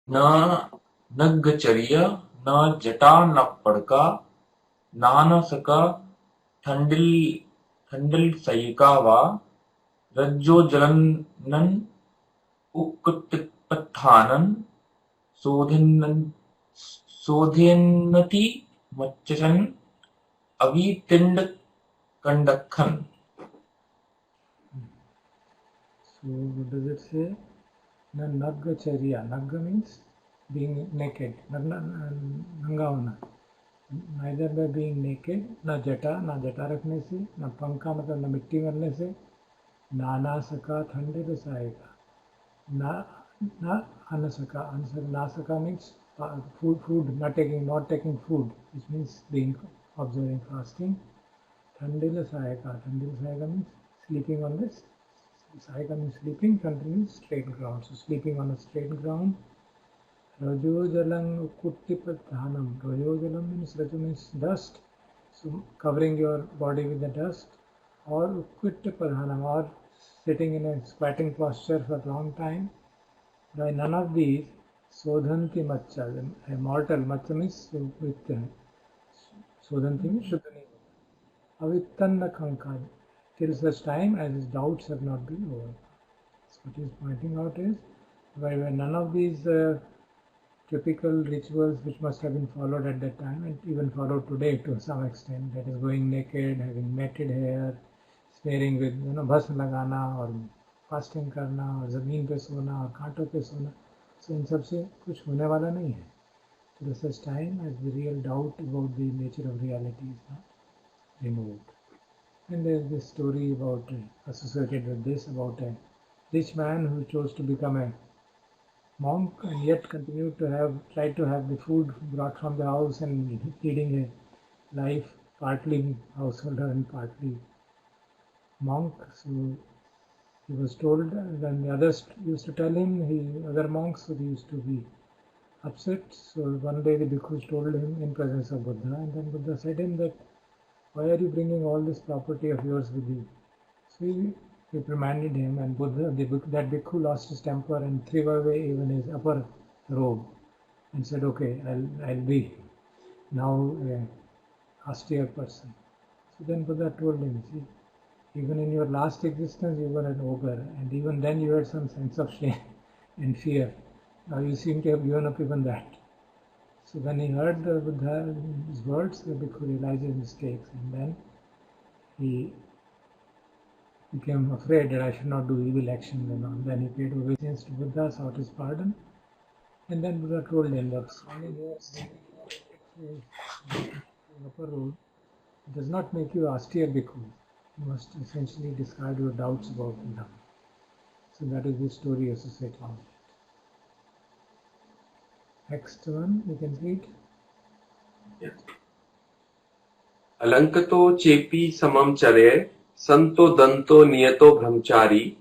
न नग्गचर्य न जटा न पड़का नानसका ठंडिल ठंडिल सयिका वा रज्जोज्वलनन् उक्कुटिपत्थानन् शोधयन्नति मच्चन् अवितिण्डकण्डकन्. So what does it say? Na naggacharya. Nagga means being naked. Nanga hona. Neither by being naked, na jata रखने से, ना पंखा मतलब ना मिट्टी मरने से, नाना सका ठंडे रसाएगा, ना anasaka. Nasaka means food, not taking food, which means observing fasting. Thandil sayaka means sleeping on this. Sayaka means sleeping, continues straight ground. So sleeping on a straight ground. Rajojalang kuttipathanam. Rajojalam means dust. So covering your body with the dust. Or kuttipathanam, or sitting in a squatting posture for a long time. By none of these, sodhanti matcha, a mortal, matcha means with sodhanti means shuddhani. Avittanna kankad, till such time as his doubts have not been over. So what he is pointing out is, where none of these typical rituals which must have been followed at that time and even followed today to some extent, that is going naked, having matted hair, smearing with bhasm lagana or fasting करना और ज़मीन पे सोना और कांटों पे सोना, so इन सब से कुछ होने वाला नहीं है. Till such time as the real doubt about the nature of reality is not removed. And there is this story about associated with this about a rich man who chose to become a monk and yet continued to tried to have the food brought from the house and leading a life partly householder and partly monk. So he was told, when the others used to tell him, other monks used to be upset. So one day the bhikkhus told him in presence of Buddha, and then Buddha said to him that, why are you bringing all this property of yours with you? So he reprimanded him, and that bhikkhu lost his temper and threw away even his upper robe and said, okay, I'll be now a austere person. So then Buddha told him, see, even in your last existence, you were an ogre, and even then you had some sense of shame and fear. Now you seem to have given up even that. So when he heard Buddha's words, the bhikkhu realized his mistakes, and then he became afraid that I should not do evil actions and all. Then he paid obeisance to Buddha, sought his pardon, and then Buddha told him that upper road does not make you austere bhikkhu. You must essentially discard your doubts about the Dhamma. So that is the story associated with it. Next one, we can read. Yes. Alankato chepi samam chare, santo danto niyato brahmachari,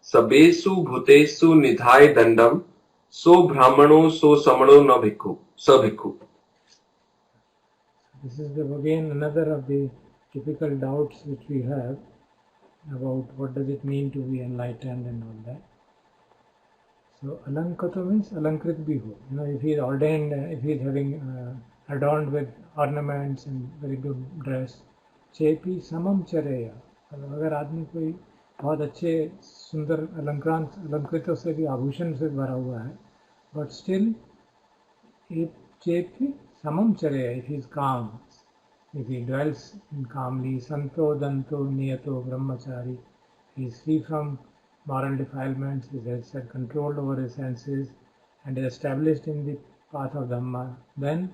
sabesu bhutesu nidhai dandam, so brahmano so samano na bhikkhu, sa bhikkhu. This is again another of the typical doubts which we have about what does it mean to be enlightened and all that. So alankato means alankrit bhihu. If he is ordained, if he is having adorned with ornaments and very good dress, chepi samam chareya. अगर आदमी कोई बहुत अच्छे सुंदर अलंकृतों से भी आभूषण से भरा हुआ है, but still chepi samam chareya, if he is calm, if he dwells in calmly, santo danto niyato brahmachari, he is free from moral defilements, he has had control over his senses, and is established in the path of Dhamma, then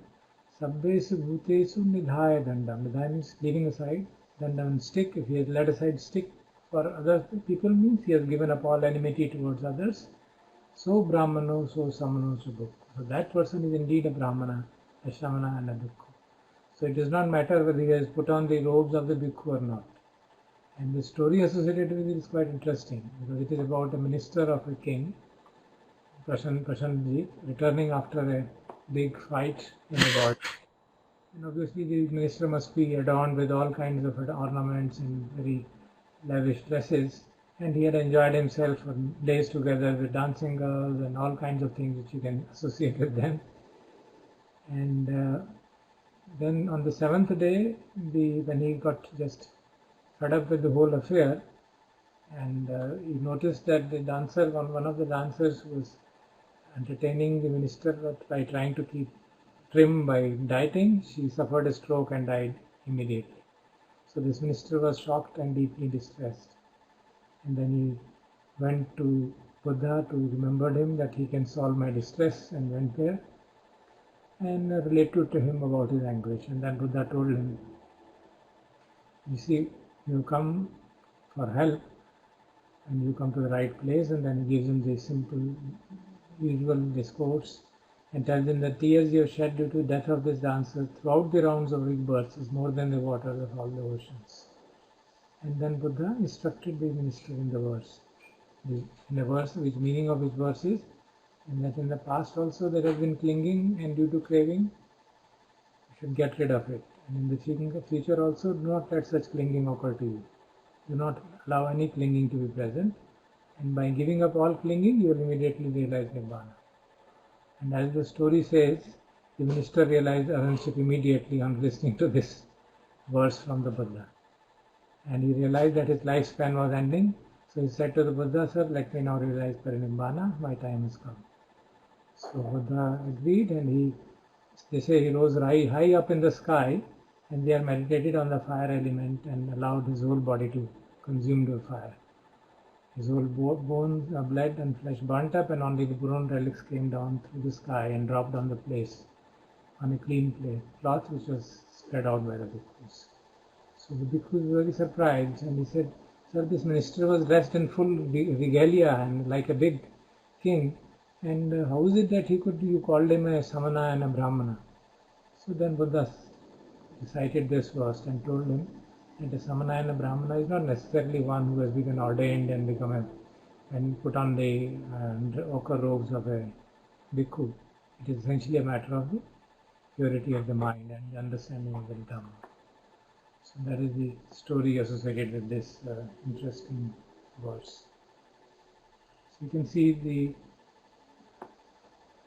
sabbesu bhutesu nidhaya dandam. Nidhaya means leaving aside, dandam stick. If he has let aside stick for other people, means he has given up all enmity towards others. So brahmano, so samano, so bhikkhu. So that person is indeed a brahmana, a shramana, and a bhikkhu. So it does not matter whether he has put on the robes of the bhikkhu or not. And the story associated with it is quite interesting, because it is about a minister of a king, Prashanjit, returning after a big fight in the border. And obviously the minister must be adorned with all kinds of ornaments and very lavish dresses. and he had enjoyed himself for days together with dancing girls and all kinds of things which you can associate with them. And then on the seventh day, when he got just fed up with the whole affair, and he noticed that one of the dancers was entertaining the minister by trying to keep trim by dieting. She suffered a stroke and died immediately. So this minister was shocked and deeply distressed. And then he went to Buddha to remember him that he can solve my distress, and went there and related to him about his anguish. And then Buddha told him, you see, you come for help and you come to the right place. And then he gives him the simple usual discourse and tells him that tears you have shed due to death of this dancer throughout the rounds of rebirths is more than the waters of all the oceans. And then Buddha instructed the minister in the verse, which meaning of which verse is, and that in the past also there has been clinging, and due to craving, you should get rid of it. And in the future also, do not let such clinging occur to you. Do not allow any clinging to be present. And by giving up all clinging, you will immediately realize Nibbana. And as the story says, the minister realized arhanship immediately on listening to this verse from the Buddha. And he realized that his lifespan was ending. So he said to the Buddha, sir, let me now realize Parinibbana, my time has come. So Buddha agreed, and they say he rose high up in the sky, and there meditated on the fire element and allowed his whole body to consume the fire. His whole bones, blood and flesh burnt up, and only the bone relics came down through the sky and dropped on the place, on a clean cloth which was spread out by the bhikkhus. So the bhikkhu was very surprised, and he said, sir, this minister was dressed in full regalia and like a big king, and how is it that you called him a samana and a brahmana? So then Buddha recited this verse and told him that a samana and a brahmana is not necessarily one who has been ordained and put on the ochre robes of a bhikkhu. It is essentially a matter of the purity of the mind and the understanding of the Dhamma. So that is the story associated with this interesting verse. So you can see the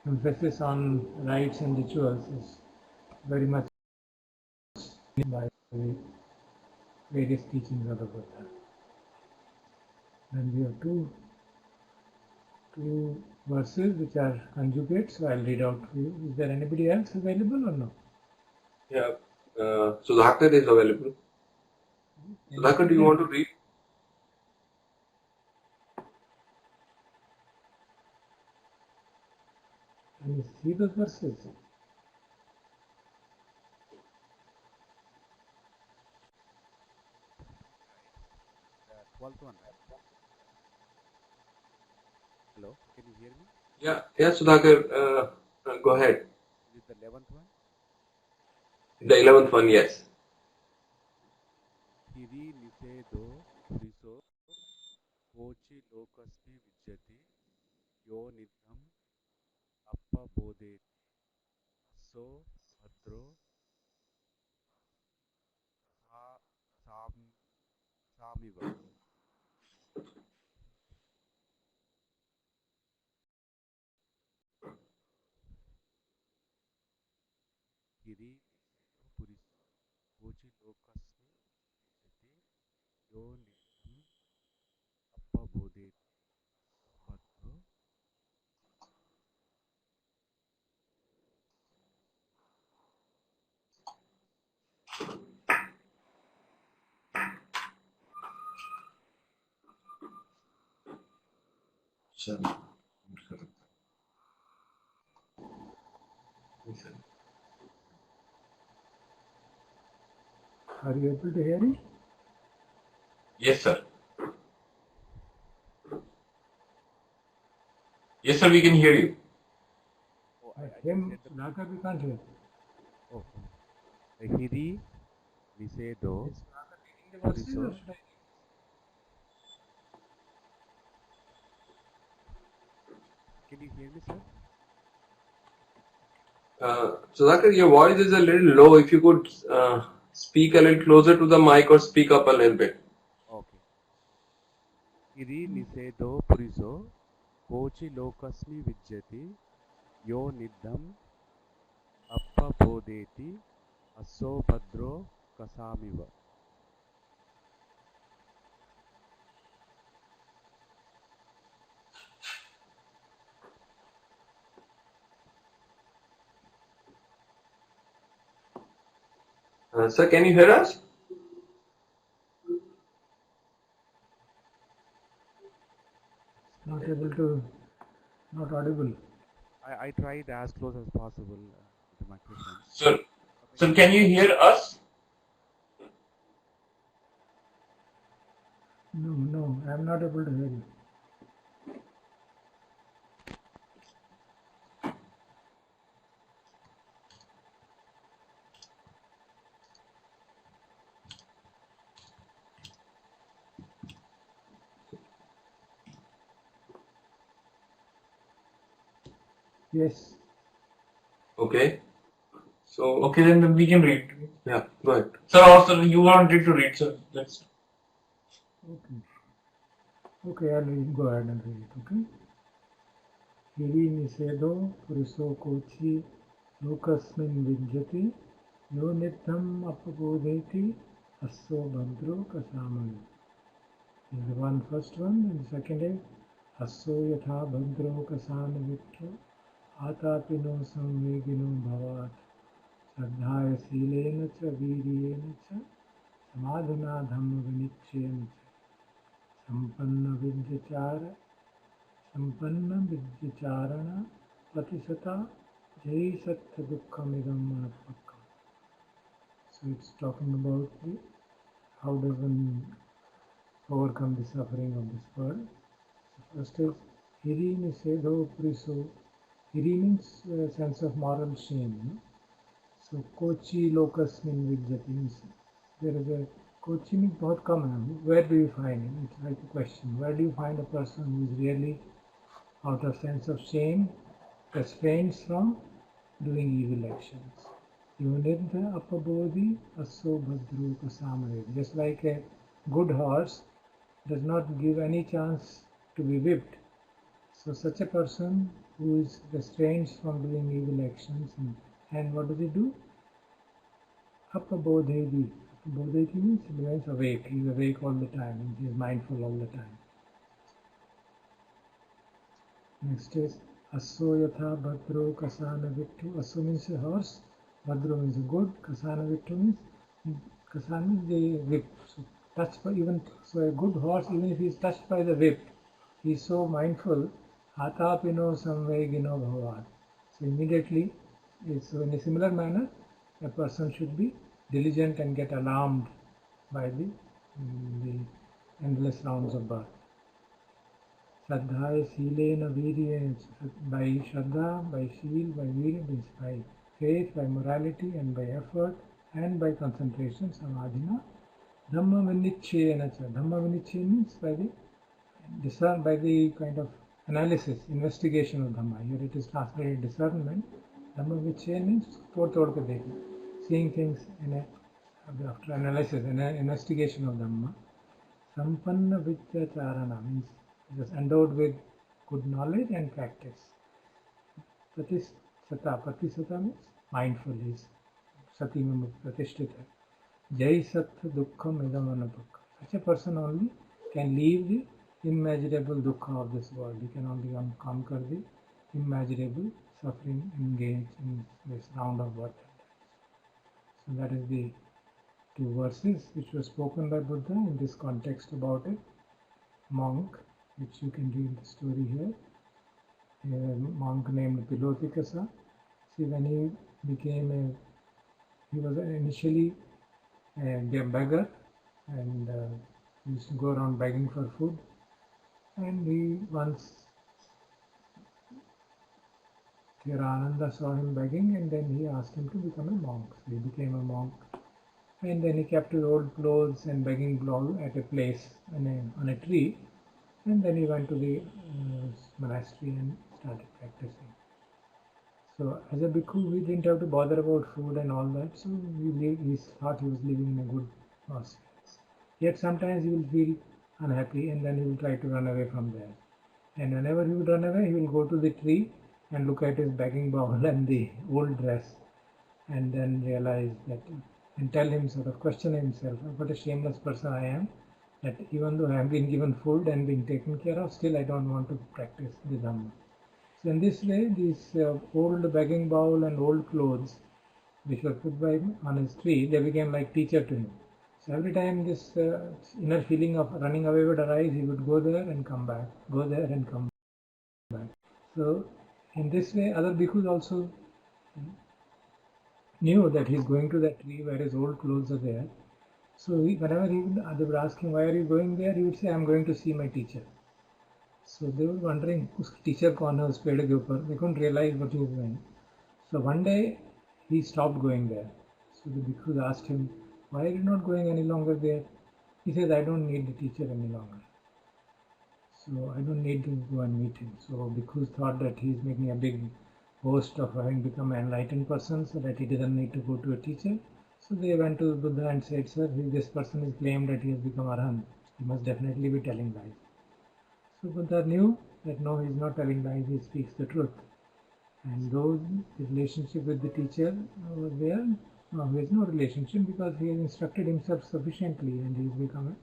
emphasis on rites and rituals is very much by the various teachings of the Buddha. Then we have two verses which are conjugate, so I'll read out for you. Is there anybody else available or no? Yeah, Sudhakar is available. Sudhakar, do you want to read? Can you see those verses? The 12th one, right? Hello, can you hear me? Yeah, Sudhakar, go ahead. Is it the 11th one? The 11th one, yes. Hiri nisedo puriso kochi lokasmi vijjati yo nidham appa bodhet so bhadro samiva. Hiri nisedo puriso kochi lokasmi vijjati yo nidham appa bodhet so bhadro. Are you able to hear me? Yes, sir. Yes, sir, we can hear you. Oh, Him, Sudhakar, we can't hear. Oh, Hiri nisedo Is Sudhakar reading the verses or puriso. should I? Can you hear me, sir? Sudhakar, your voice is a little low. If you could speak a little closer to the mic or speak up a little bit. Okay. हिरी निषेधो पुरिसो कोचि लोकस्मि विज्यति यो निद्धम् अपबोधेति असो भद्रो कसामिव. Sir, can you hear us? Not able to, not audible. I tried as close as possible with the microphone. Sir, can you hear us? No, I am not able to hear you. Yes. Okay. So, Okay, then we can read. yeah, go ahead. Sir, also you wanted to read, sir. Let's. Okay, I'll go ahead and read it, okay? Hiri nisedo puriso kochi lokasmin vidyati yo nitham apabodheti asso bhadro kasamani. Is the one first one, and the second is asso yatha bhadro kasana vitro atapino samvegino bhavat श्रद्धाय शीलेन च वीर्येण च समाधिना धम्म विनिश्चयेन च संपन्न विद्यचारण प्रतिशता जय सत्य दुःखमिदं मनपक्कम्. So it's talking about how does one overcome the suffering of this world. So first is hiri nisedo priso. Hiri means sense of moral shame. No? So kochi lokasmin vidyati means there is a kochi means बहुत कम है. Where do you find it? It's like a question. Where do you find a person who is really out of sense of shame refrains from doing evil actions? Yunidha apabodhi asso bhadru kasamare. Just like a good horse does not give any chance to be whipped. So such a person who is restrained from doing evil actions, and what does he do? Apabodhedi. Apabodhedi means he remains awake. He is awake all the time. He is mindful all the time. Next is Asso yatha bhadro kasana vittu. Asso means a horse. Bhadro means good. Kasana vittu means kasana means the whip. So touched by a good horse, even if he is touched by the whip, he is so mindful. Atapino samvegino bhavat. So immediately, so in a similar manner, a person should be diligent and get alarmed by the endless rounds of birth. Shraddhaya Silena Virya, by Shraddha, by Sheel, by Virya means by faith, by morality and by effort and by concentration, Samadhina. Dhamma Vinichchayena. Dhamma Vinichchaya means by the kind of analysis, investigation of Dhamma. Here it is translated discernment. Dhamma Vinichchaya means seeing things after analysis and investigation of Dhamma. Sampanna Vidya Charana means it is endowed with good knowledge and practice. Pratisata means mindful, is Sati Pratishtita. Jai Satya Dukkham Idam Anapakka. Such a person only can leave the immeasurable dukkha of this world. He can only conquer the immeasurable suffering engaged in this round of birth. So that is the two verses which were spoken by Buddha in this context about a monk, which you can read the story here. A monk named Pilotikasa. See, when he was initially a beggar, and he used to go around begging for food. And he once, Thirananda saw him begging, and then he asked him to become a monk. So he became a monk. And then he kept his old clothes and begging bowl at a place on a tree. And then he went to the monastery and started practicing. So as a bhikkhu, he didn't have to bother about food and all that. So he thought he was living in a good house. Yet sometimes he will feel unhappy, and then he will try to run away from there. And whenever he would run away, he will go to the tree and look at his begging bowl and the old dress, and then realize that, and tell himself, or question himself, what a shameless person I am, that even though I have been given food and being taken care of, still I don't want to practice the Dhamma. So in this way, these old begging bowl and old clothes, which were put by him on his tree, they became like teacher to him. So every time this inner feeling of running away would arise, he would go there and come back, go there and come back. So in this way, other bhikkhus also knew that he's going to that tree where his old clothes are there. So whenever they would ask him, why are you going there? He would say, I'm going to see my teacher. So they were wondering, uski teacher kaun hai us ped ke upar? They couldn't realize what he was doing. So one day he stopped going there. So the bhikkhus asked him, why are you not going any longer there? He says, I don't need the teacher any longer. So I don't need to go and meet him. So bhikkhus thought that he's making a big boast of having become an enlightened person, so that he doesn't need to go to a teacher. So they went to Buddha and said, sir, this person is claimed that he has become arahant. He must definitely be telling lies. So Buddha knew that no, he is not telling lies, he speaks the truth. And though the relationship with the teacher was there, no, there is no relationship, because he has instructed himself sufficiently and he has become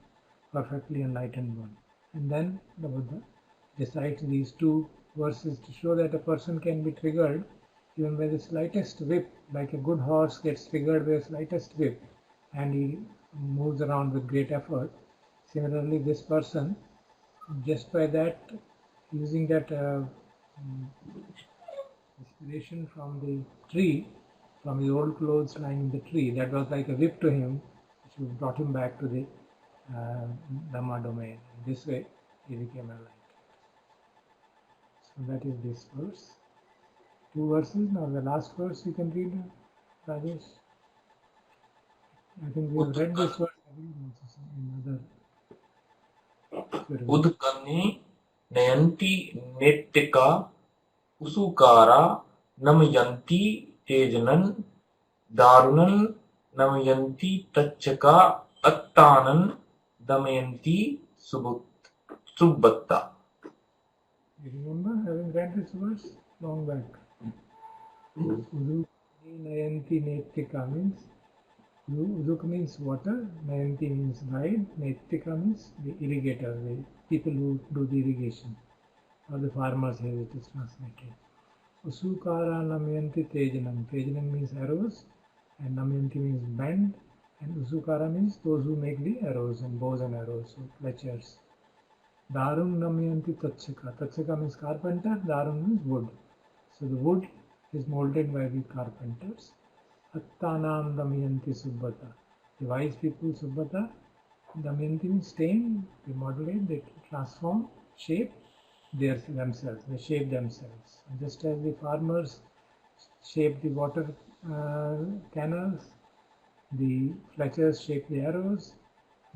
a perfectly enlightened one. And then the Buddha recites these two verses to show that a person can be triggered even by the slightest whip, like a good horse gets triggered by the slightest whip and he moves around with great effort. Similarly, this person, just by that, using that inspiration from the tree, from the old clothes lying in the tree, that was like a whip to him, which brought him back to the Dhamma domain. This way, he became enlightened. So that is this verse. Two verses. Now the last verse you can read, Rajesh. I think we have read this verse in other. Udkani nayanti nettika usukara namayanti tejanan darunan namayanti tachaka attanan damayanti subbatta. You remember having read this verse long back? Udukani nayanti nettika means Uduk means water, Nayanti means ride, Nettika means the irrigator, the people who do the irrigation, or the farmers here it is translated. Usukara Namayanti Tejanam. Tejanam means arrows, and Namayanti means bend, and Usukara means those who make the arrows and bows and arrows, so fletchers. Darum Namayanti Tachaka. Tachaka means carpenter, Darum means wood. So the wood is molded by the carpenters. Attanam Damayanti Subbata. The wise people Subbata, Damayanti means stain, they modulate, they transform, shape themselves, they shape themselves. Just as the farmers shape the water canals, the fletchers shape the arrows,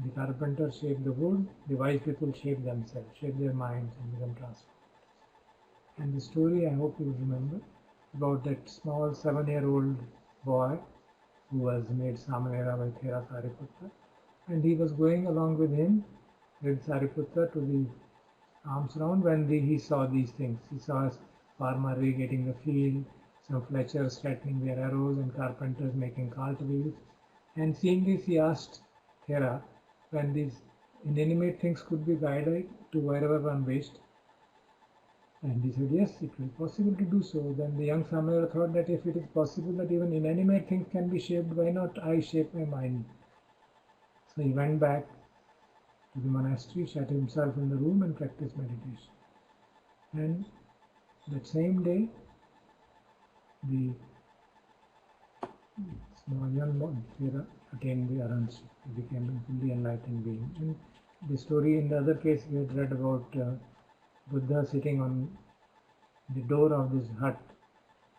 the carpenters shape the wood, the wise people shape themselves, shape their minds and become transformed. And the story, I hope you remember, about that small 7-year-old boy who was made Samanera by Thera Sariputta, and he was going along with him, with Sariputta, to the alms round when he saw these things. He saw a farmer irrigating the field, some fletchers straightening their arrows, and carpenters making cart wheels. And seeing this, he asked Thera when these inanimate things could be guided to wherever one wished. And he said, yes, it will be possible to do so. Then the young Samanera thought that if it is possible that even inanimate things can be shaped, why not I shape my mind? So he went back to the monastery, shut himself in the room and practiced meditation. And that same day, the small young boy attained the arahantship. He became a fully enlightened being. And the story in the other case we had read about Buddha sitting on the door of this hut,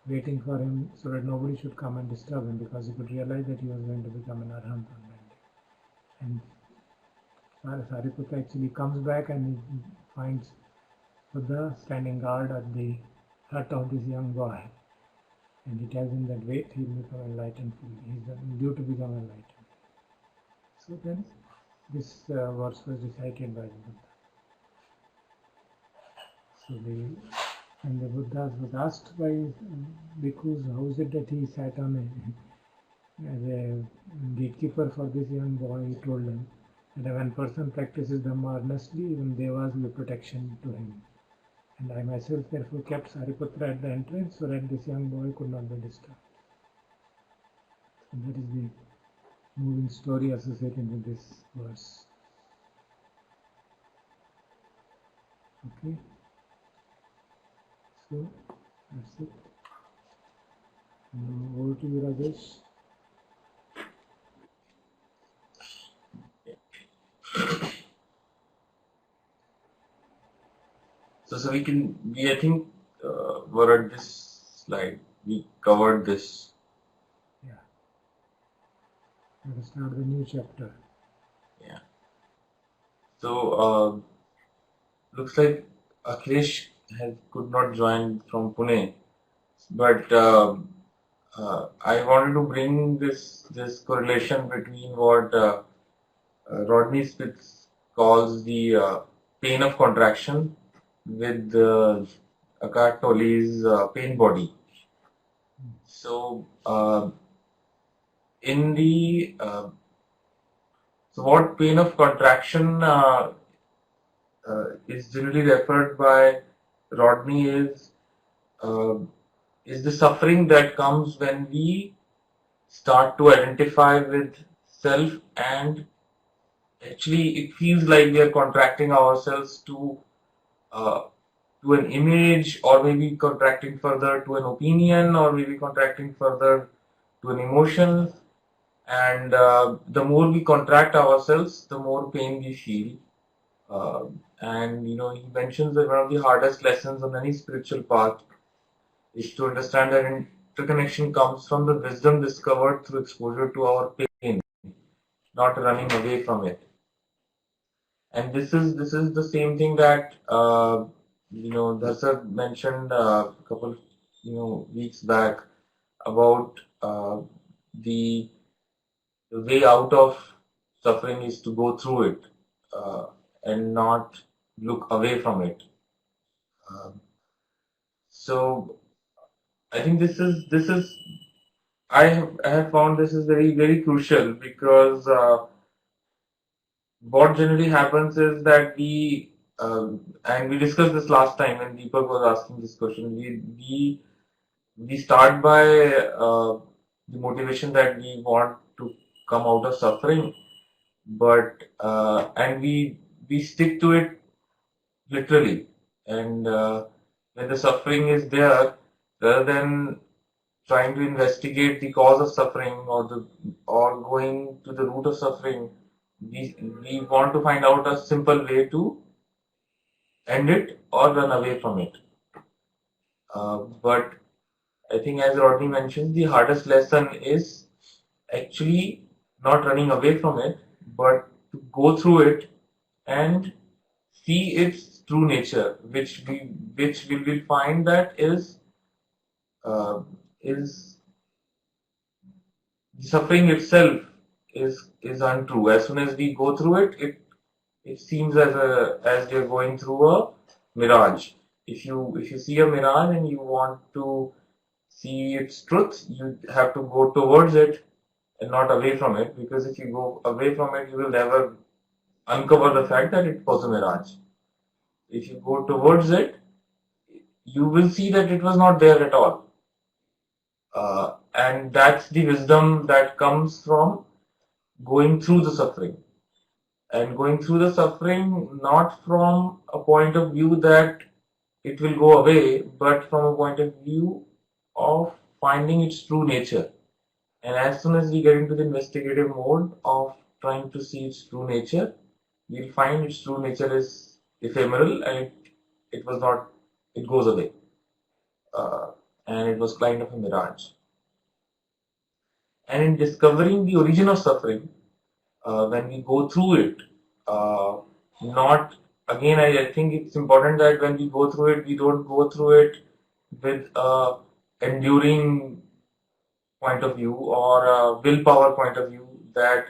waiting for him so that nobody should come and disturb him, because he could realize that he was going to become an arahant on that day. And Sariputta actually comes back and he finds Buddha standing guard at the hut of this young boy. And he tells him that wait, he will become enlightened fully. He is due to become enlightened. So then, this verse was recited by the Buddha. So when the Buddha was asked by bhikkhus how is it that he sat on as a gatekeeper for this young boy, he told them that when a person practices Dhamma earnestly, even Devas give protection to him. And I myself therefore kept Sariputra at the entrance so that this young boy could not be disturbed. So that is the moving story associated with this verse. Okay. So that's it. Now over to you, Rajesh. So I think were at this slide. We covered this. Yeah. Let us start the new chapter. Yeah. So looks like Akhilesh could not join from Pune, but I wanted to bring this correlation between what Rodney Spitz calls the pain of contraction with Eckhart Tolle's pain body. So in the so what pain of contraction is generally referred by Rodney uh, is the suffering that comes when we start to identify with self, and actually it feels like we are contracting ourselves uh, to an image, or maybe contracting further to an opinion, or maybe contracting further to an emotion. And the more we contract ourselves, the more pain we feel. And he mentions that one of the hardest lessons on any spiritual path is to understand that interconnection comes from the wisdom discovered through exposure to our pain, not running away from it. And this is the same thing that Dharsar mentioned a couple of weeks back about the way out of suffering is to go through it and not look away from it. So I think this is I have found this is very very crucial, because what generally happens is that and we discussed this last time when Deepak was asking this question. We start by the motivation that we want to come out of suffering, but and we stick to it literally. And when the suffering is there, rather than trying to investigate the cause of suffering, or going to the root of suffering, we want to find out a simple way to end it or run away from it. But I think, as Rodney mentioned, the hardest lesson is actually not running away from it, but to go through it and see its true nature, which we will find that uh, is the suffering itself is untrue. As soon as we go through it, it seems as you're going through a mirage. If you see a mirage and you want to see its truth, you have to go towards it and not away from it, because if you go away from it, you will never uncover the fact that it was a mirage. If you go towards it, you will see that it was not there at all. And that's the wisdom that comes from going through the suffering. And going through the suffering not from a point of view that it will go away, but from a point of view of finding its true nature. And as soon as we get into the investigative mode of trying to see its true nature, we'll find its true nature is ephemeral, and it was not, it goes away. And it was kind of a mirage. And in discovering the origin of suffering, when we go through it, not again, I think it's important that when we go through it, we don't go through it with a enduring point of view or a willpower point of view, that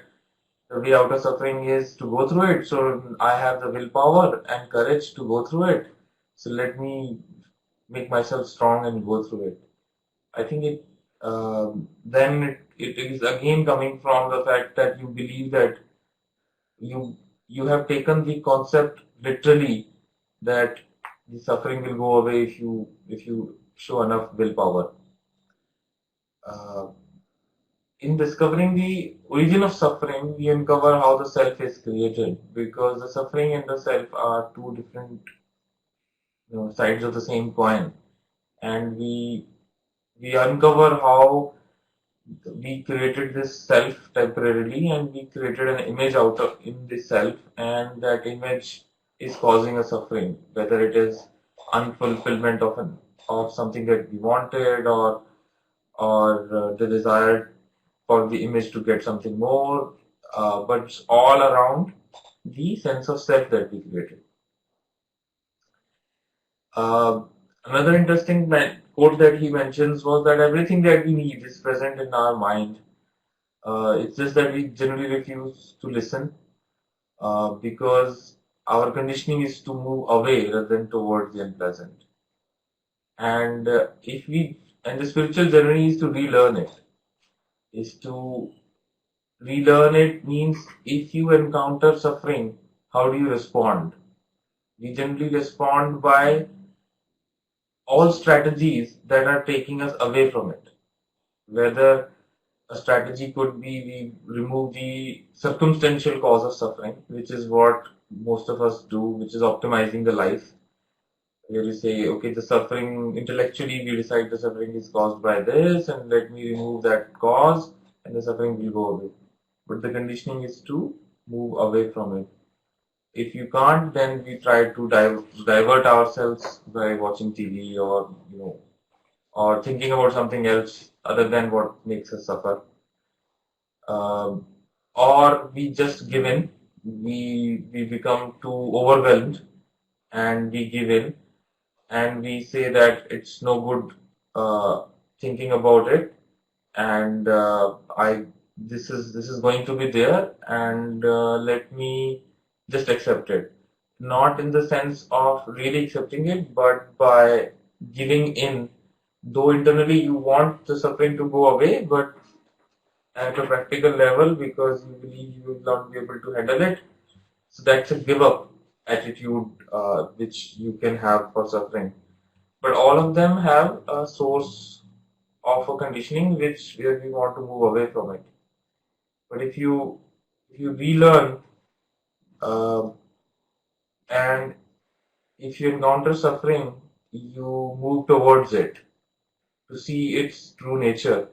the way out of suffering is to go through it. So I have the willpower and courage to go through it. So let me make myself strong and go through it. I think it is again coming from the fact that you believe that you you have taken the concept literally, that the suffering will go away if you show enough willpower. Uh, in discovering the origin of suffering, we uncover how the self is created, because the suffering and the self are two different, sides of the same coin, and we uncover how we created this self temporarily, and we created an image out of in this self, and that image is causing a suffering, whether it is unfulfillment of something that we wanted, or the desire for the image to get something more, but it's all around the sense of self that we created. Uh, Another interesting quote that he mentions was that everything that we need is present in our mind. It's just that we generally refuse to listen, because our conditioning is to move away rather than towards the unpleasant. And the spiritual journey is to relearn it. Is to relearn it means, if you encounter suffering, how do you respond? We generally respond by all strategies that are taking us away from it. Whether a strategy could be we remove the circumstantial cause of suffering, which is what most of us do, which is optimizing the life, where you say, okay, the suffering, intellectually we decide the suffering is caused by this, and let me remove that cause, and the suffering will go away. But the conditioning is to move away from it. If you can't, then we try to divert ourselves by watching TV, or thinking about something else other than what makes us suffer. Um, or we just give in. We become too overwhelmed, and we give in, and we say that it's no good thinking about it, and I this is going to be there, and let me just accept it. Not in the sense of really accepting it, but by giving in. Though internally you want the suffering to go away, but at a practical level, because you believe you will not be able to handle it, so that's a give up attitude, which you can have for suffering. But all of them have a source of a conditioning where we want to move away from it. But if you relearn, uh, and if you encounter suffering, you move towards it to see its true nature.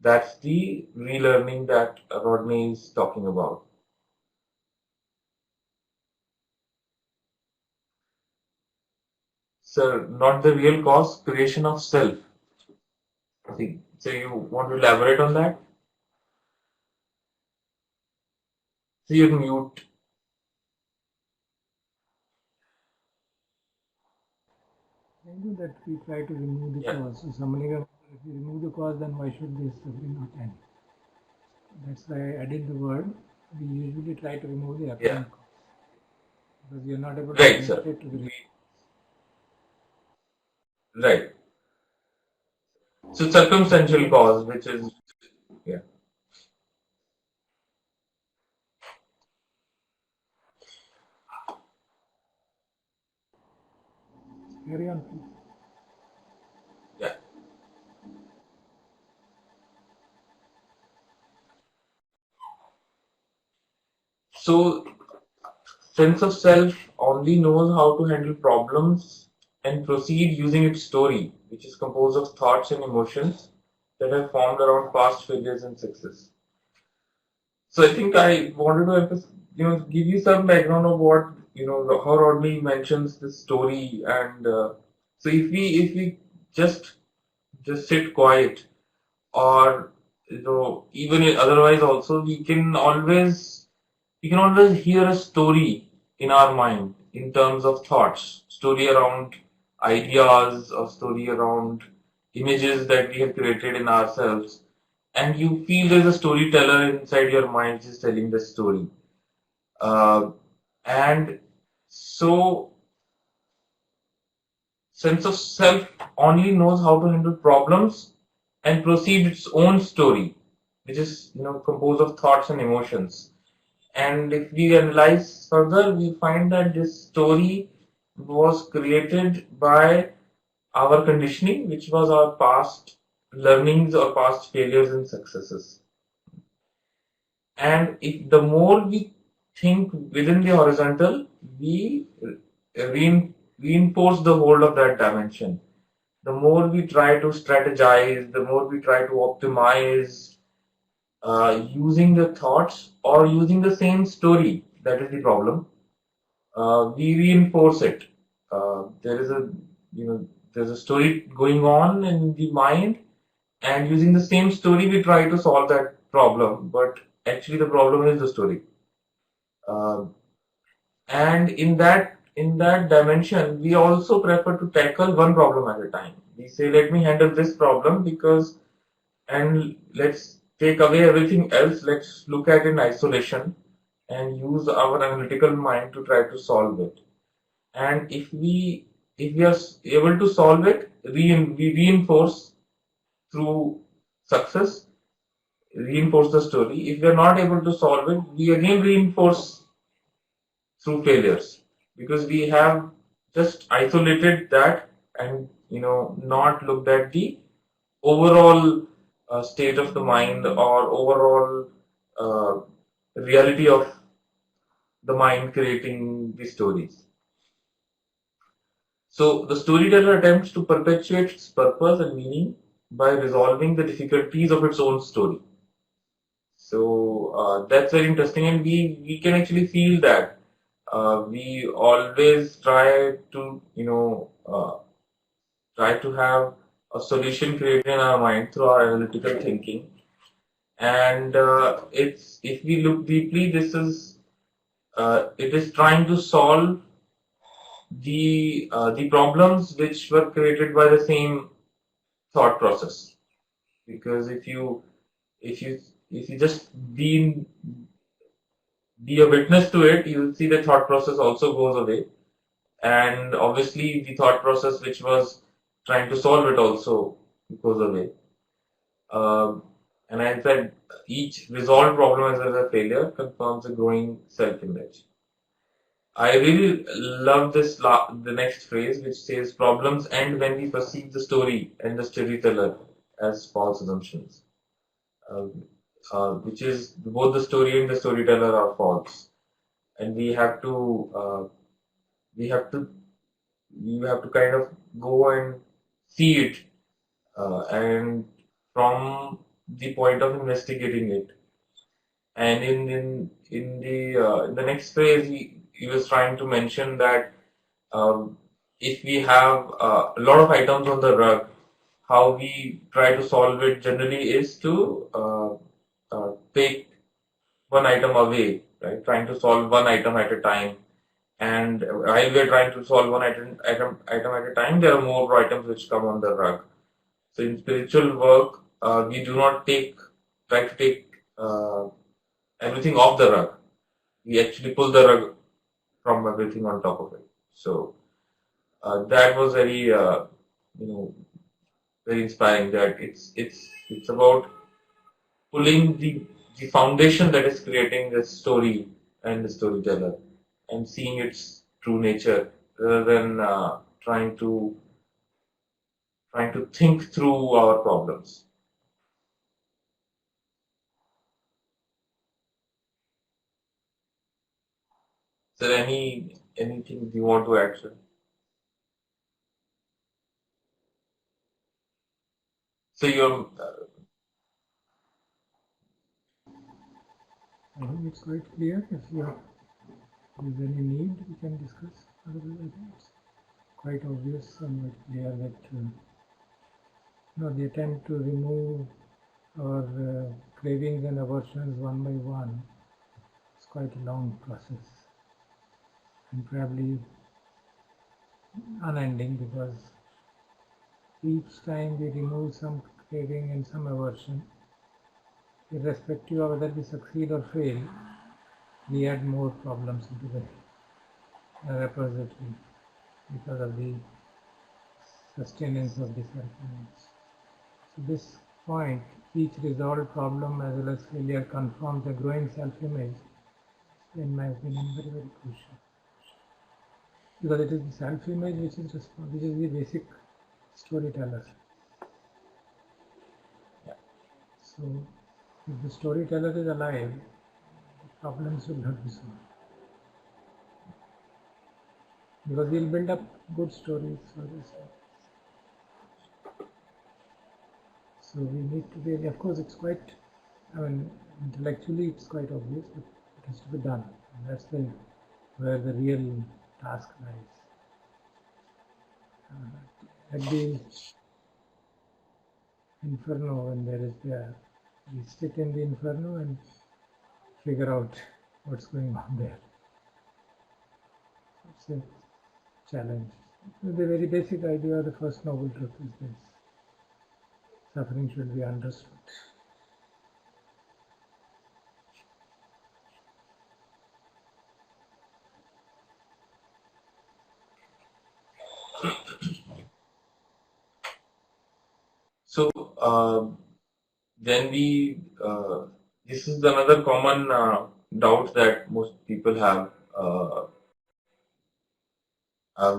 That's the relearning that Rodney is talking about. So, not the real cause, creation of self. See, so you want to elaborate on that? So you're mute. I know that we try to remove the Yeah. cause. So somebody will, if you remove the cause, then why should this suffering not end? That's why I added the word. We usually try to remove the Yeah. apparent cause, because you're not able to Right, connect sir. it to the Right. So circumstantial cause, which is, yeah. carry on, please. Yeah. So sense of self only knows how to handle problems and proceed using its story, which is composed of thoughts and emotions that have formed around past failures and success. So I think I wanted to give you some background of what, how Rodney mentions this story, and so if we just sit quiet, or even otherwise also, we can always hear a story in our mind in terms of thoughts, story around ideas, or story around images that we have created in ourselves, and you feel there's a storyteller inside your mind just telling the story. And so sense of self only knows how to handle problems and proceed its own story, which is composed of thoughts and emotions. And if we analyze further, we find that this story was created by our conditioning, which was our past learnings or past failures and successes. And if the more we think within the horizontal, we reinforce the hold of that dimension. The more we try to strategize, the more we try to optimize using the thoughts or using the same story, that is the problem. We reinforce it. There is a there's a story going on in the mind, and using the same story we try to solve that problem, but actually the problem is the story. Um, and in that dimension, we also prefer to tackle one problem at a time. We say, let me handle this problem because, and let's take away everything else. Let's look at it in isolation and use our analytical mind to try to solve it. And if we are able to solve it, we reinforce through success, reinforce the story. If we are not able to solve it, we again reinforce through failures, because we have just isolated that and not looked at the overall state of the mind or overall uh, reality of the mind creating the stories. So the storyteller attempts to perpetuate its purpose and meaning by resolving the difficulties of its own story. So that's very interesting, and we can actually feel that we always try to have a solution created in our mind through our analytical thinking. And it's if we look deeply, it is trying to solve the problems which were created by the same thought process. Because if you if you just be a witness to it, you will see the thought process also goes away, and obviously the thought process which was trying to solve it also goes away. Um, and I said each resolved problem as a failure confirms a growing self-image. I really love the next phrase, which says problems end when we perceive the story and the storyteller as false assumptions, uh, which is both the story and the storyteller are false, and we have to you have to kind of go and see it, and from the point of investigating it. And in the next phrase, he was trying to mention that if we have a lot of items on the rug, how we try to solve it generally is to take one item away, right? Trying to solve one item at a time. And while we are trying to solve one item at a time, there are more items which come on the rug. So in spiritual work, we do not try to take everything off the rug. We actually pull the rug from everything on top of it. So that was you know, very inspiring. That it's about pulling the foundation that is creating the story and the storyteller, and seeing its true nature rather than trying to think through our problems. Is there anything you want to add, sir? So you're I think it's quite clear. If there's any need, we can discuss. Otherwise, I think it's quite obvious and quite clear that the attempt to remove our cravings and aversions one by one is quite a long process and probably unending, because each time we remove some craving and some aversion, irrespective of whether we succeed or fail, we add more problems into the repository because of the sustenance of the self-image. So this point, each resolved problem as well as failure confirms a growing self-image, in my opinion, very, very crucial. Because it is the self-image which is the basic storyteller. So if the storyteller is alive, the problems will not be solved. Because we'll build up good stories for this. So we need to really, of course, it's quite, intellectually it's quite obvious, but it has to be done. And that's where the real task lies. At the inferno, when there is there, we sit in the inferno and figure out what's going on there. It's a challenge. The very basic idea of the first noble truth is this: suffering should be understood. So then this is another common doubt that most people have,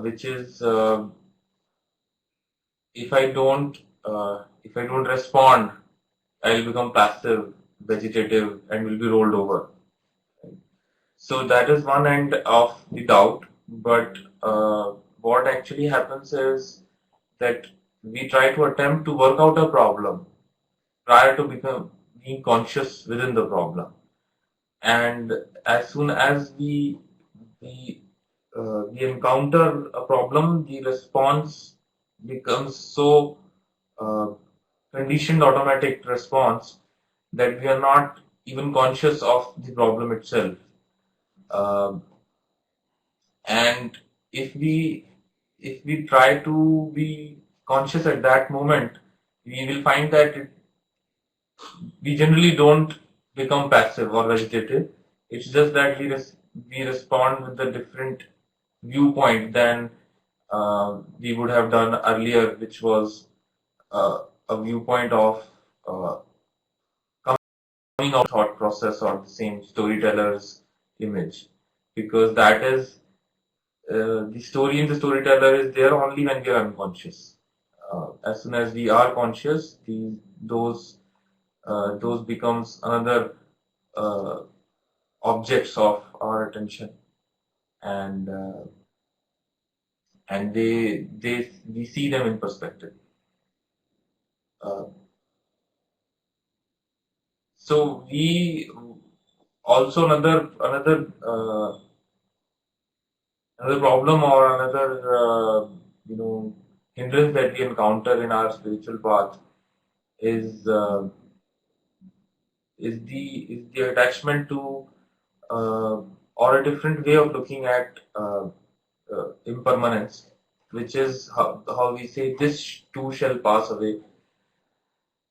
which is if I don't respond, I'll become passive, vegetative, and will be rolled over. So that is one end of the doubt. But what actually happens is that we try to attempt to work out a problem prior to being conscious within the problem. And as soon as we encounter a problem, the response becomes so conditioned automatic response that we are not even conscious of the problem itself. And if we try to be conscious at that moment, we will find that we generally don't become passive or vegetative. It's just that we respond with a different viewpoint than we would have done earlier, which was a viewpoint of coming out thought process or the same storyteller's image, because that is the story in the storyteller is there only when we are unconscious. As soon as we are conscious, those becomes another objects of our attention, and we see them in perspective. So we also another problem or another hindrance that we encounter in our spiritual path is the attachment to or a different way of looking at impermanence, which is how we say this too shall pass away.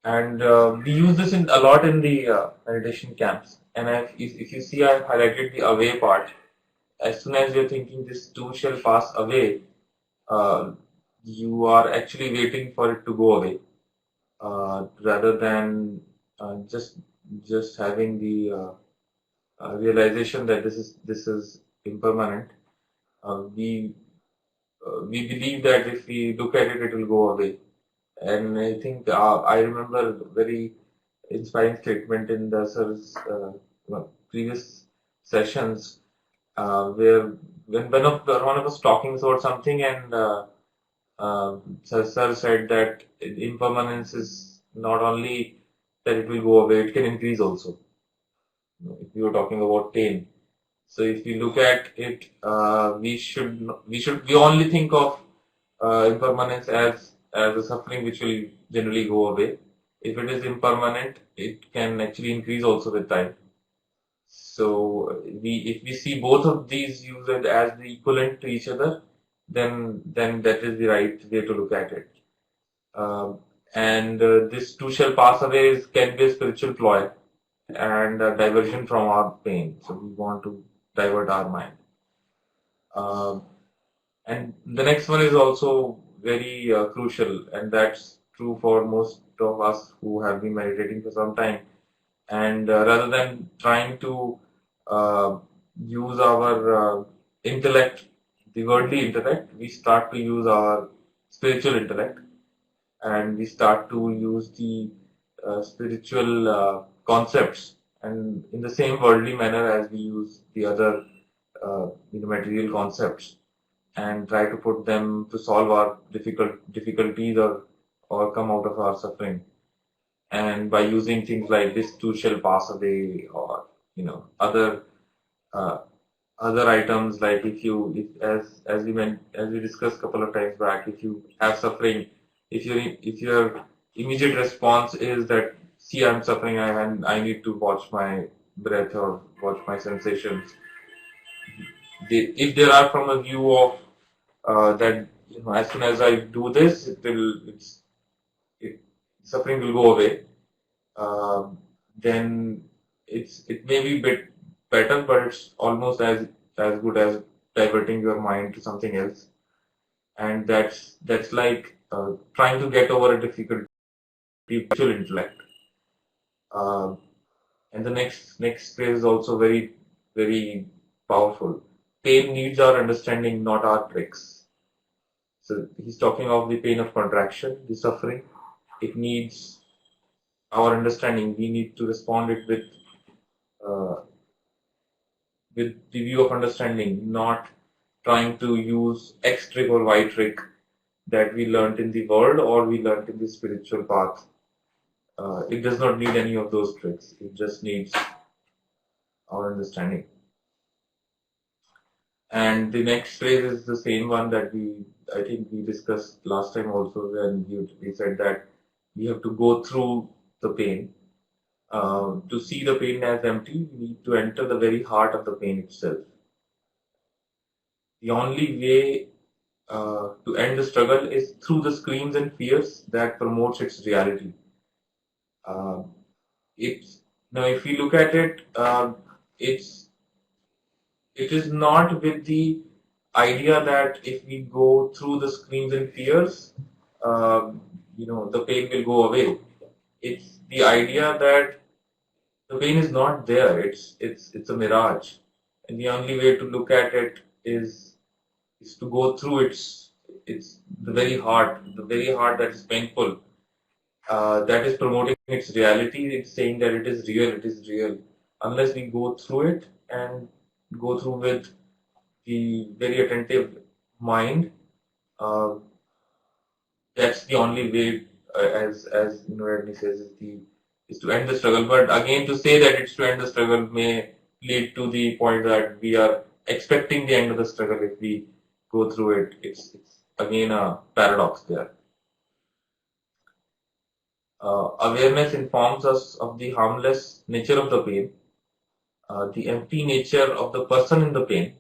And we use this a lot in the meditation camps. And if you see, I've highlighted the away part. As soon as you're thinking this too shall pass away, you are actually waiting for it to go away, rather than just having the realization that this is impermanent. We believe that if we look at it, it will go away. And I think I remember very inspiring statement in the sir's previous sessions, where when one of us talking about something, and sir said that impermanence is not only that it will go away, it can increase also. If we were talking about pain, so if we look at it, we only think of impermanence as a suffering which will generally go away. If it is impermanent, it can actually increase also with time. So if we see both of these used as the equivalent to each other, then that is the right way to look at it. And this too shall pass away can be a spiritual ploy, and diversion from our pain. So we want to divert our mind. Uh, and the next one is also very crucial, and that's true for most of us who have been meditating for some time. And rather than trying to uh, use our intellect, the worldly intellect, we start to use our spiritual intellect, and we start to use the spiritual concepts, and in the same worldly manner as we use the other material concepts, and try to put them to solve our difficulties, or come out of our suffering. And by using things like this too shall pass away, or other uh, other items, like as we discussed a couple of times back, if you have suffering, if your immediate response is that, see, I'm suffering, and I need to watch my breath or watch my sensations. If there are from a view of that, as soon as I do this, it, suffering will go away. Um, then it may be a bit better, but it's almost as good as diverting your mind to something else, and that's like trying to get over a difficulty with visual intellect. Um and the next phrase is also very powerful. Pain needs our understanding, not our tricks. So he's talking of the pain of contraction, the suffering. It needs our understanding. We need to respond it uh, with the view of understanding, not trying to use X trick or Y trick that we learned in the world or we learned in the spiritual path. It does not need any of those tricks. It just needs our understanding. And the next phrase is the same one that I think we discussed last time also, when we said that we have to go through the pain. To see the pain as empty, we need to enter the very heart of the pain itself. The only way to end the struggle is through the screams and fears that promotes its reality. Uh, it's Now, if you look at it, it's it is not with the idea that if we go through the screams and fears, the pain will go away. It's the idea that the pain is not there. It's a mirage, and the only way to look at it is to go through it's the very heart that is painful, that is promoting its reality. It's saying that it is real. It is real. Unless we go through it and go through with the very attentive mind, uh, that's the only way. As Reddy says, is to end the struggle. But again, to say that it's to end the struggle may lead to the point that we are expecting the end of the struggle if we go through it. It's again a paradox there. Awareness informs us of the harmless nature of the pain, the empty nature of the person in the pain,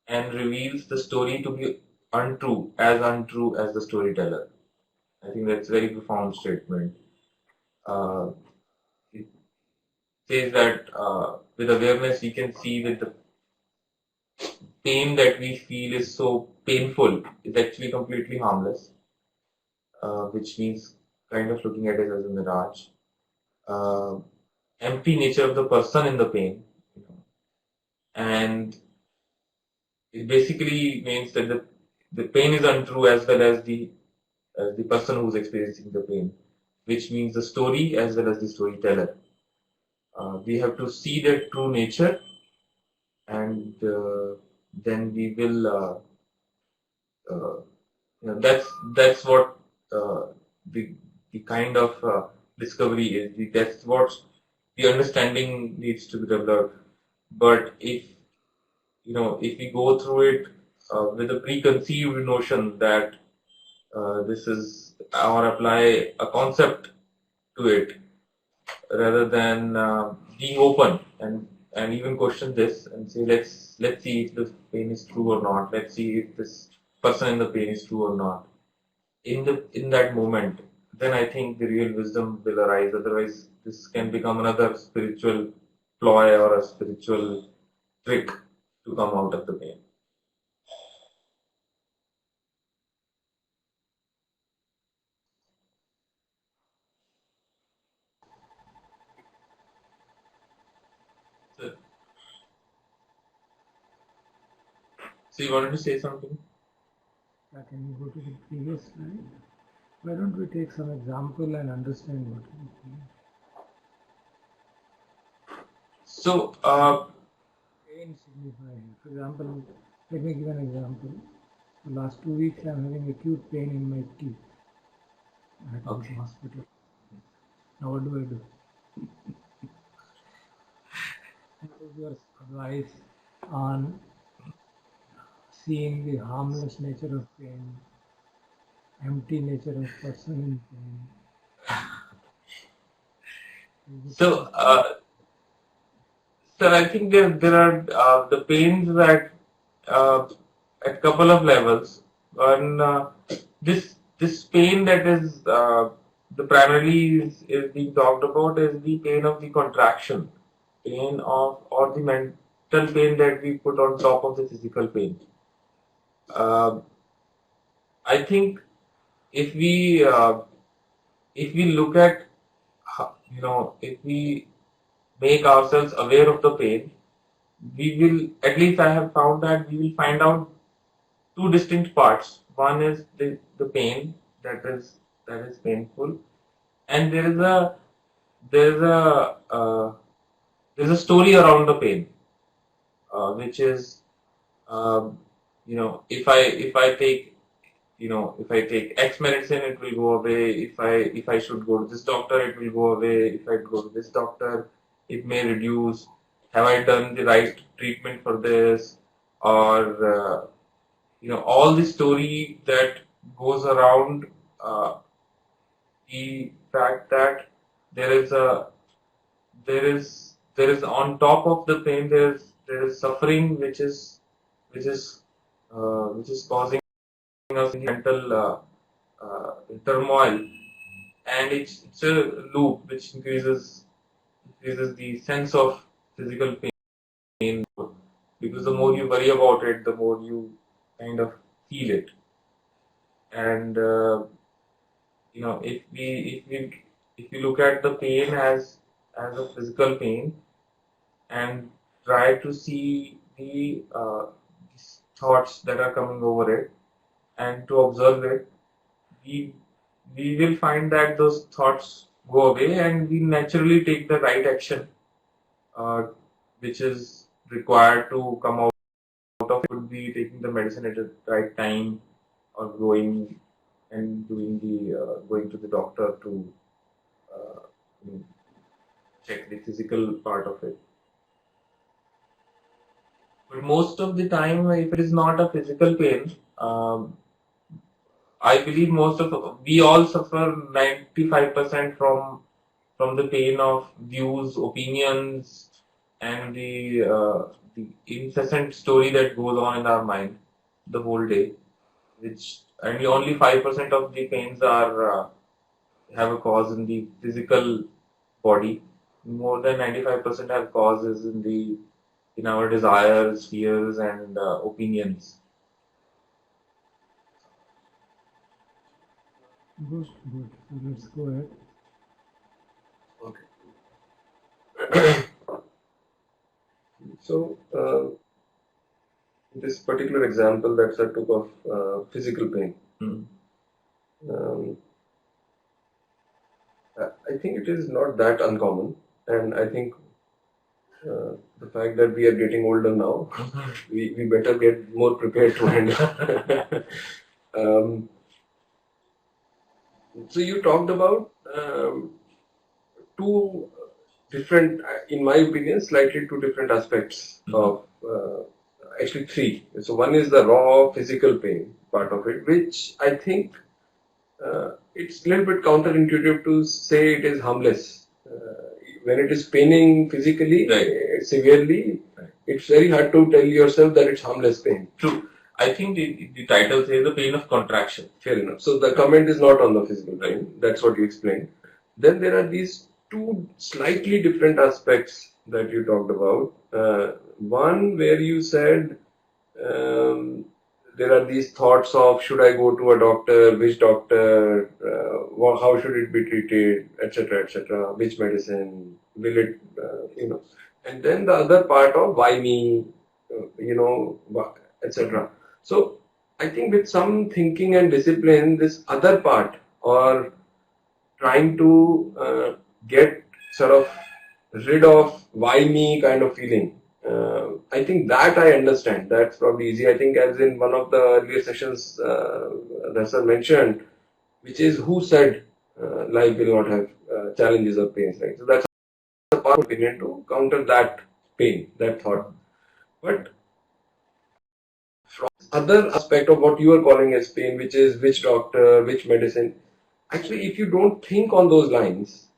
and reveals the story to be untrue as the storyteller. I think that's a very profound statement. Uh, it says that with awareness we can see that the pain that we feel is so painful is actually completely harmless, which means kind of looking at it as a mirage. Uh, Empty nature of the person in the pain, and it basically means that the pain is untrue as well as the person who's experiencing the pain, which means the story as well as the storyteller. We have to see their true nature, and then we will. Uh, that's what uh, the the kind of discovery is. That's what the understanding needs to be developed. But if we go through it with a preconceived notion that this is, or apply a concept to it, rather than being open and even question this and say, let's see if this pain is true or not. Let's see if this person in the pain is true or not. In that moment, then I think the real wisdom will arise. Otherwise, this can become another spiritual ploy or a spiritual trick to come out of the pain. So you wanted to say something? Can you go to the previous slide? Why don't we take some example and understand what we mean? So, Pain signify. For example, let me give an example. The last 2 weeks I'm having acute pain in my teeth. I had to go to the hospital. Now what do I do? What is your advice on seeing the harmless nature of pain, empty nature of person in pain? so, sir, I think there are the pains at couple of levels. One, this pain that is the primarily is being talked about is the pain of the contraction, pain of or the mental pain that we put on top of the physical pain. I think if we look at if we make ourselves aware of the pain, we will, at least I have found that we will find out two distinct parts. One is the pain that is painful, and there is there's a story around the pain, which is if I take if I take X medicine, it will go away. If I should go to this doctor, it will go away. If I go to this doctor, it may reduce. Have I done the right treatment for this? Or all the story that goes around the fact that there is a there is on top of the pain there is suffering which is which is causing us mental turmoil, and it's a loop which increases the sense of physical pain, because the more you worry about it, the more you kind of feel it. And if we look at the pain as a physical pain and try to see the thoughts that are coming over it and to observe it, we will find that those thoughts go away and we naturally take the right action, uh, which is required to come out of it. Could be taking the medicine at the right time, or going and doing the going to the doctor to check the physical part of it. But most of the time, if it is not a physical pain, I believe we all suffer 95% from the pain of views, opinions, and the incessant story that goes on in our mind the whole day. And only 5% of the pains are have a cause in the physical body. More than 95% have causes in our desires, fears, and opinions. Good. So let's go ahead. Okay. So, this particular example that I took of physical pain, I think it is not that uncommon, and I think the fact that we are getting older now, we better get more prepared to handle. So you talked about two different, in my opinion, slightly two different aspects of, actually three. So one is the raw physical pain part of it, which I think it's a little bit counterintuitive to say it is harmless. When it is paining physically, severely, it's very hard to tell yourself that it's harmless pain. True. I think the title says the pain of contraction. Fair enough. So the comment is not on the physical pain. That's what you explained. Then there are these two slightly different aspects that you talked about. One where you said um, there are these thoughts of should I go to a doctor, which doctor, how should it be treated, etc., which medicine, will it, and then the other part of why me, etc. So I think with some thinking and discipline, this other part or trying to get sort of rid of why me kind of feeling. I think that I understand. That's probably easy. I think as in one of the earlier sessions, Russell mentioned, which is who said life will not have challenges or pains, right? So that's a powerful opinion to counter that pain, that thought. But from other aspect of what you are calling as pain, which is which doctor, which medicine, actually, if you don't think on those lines,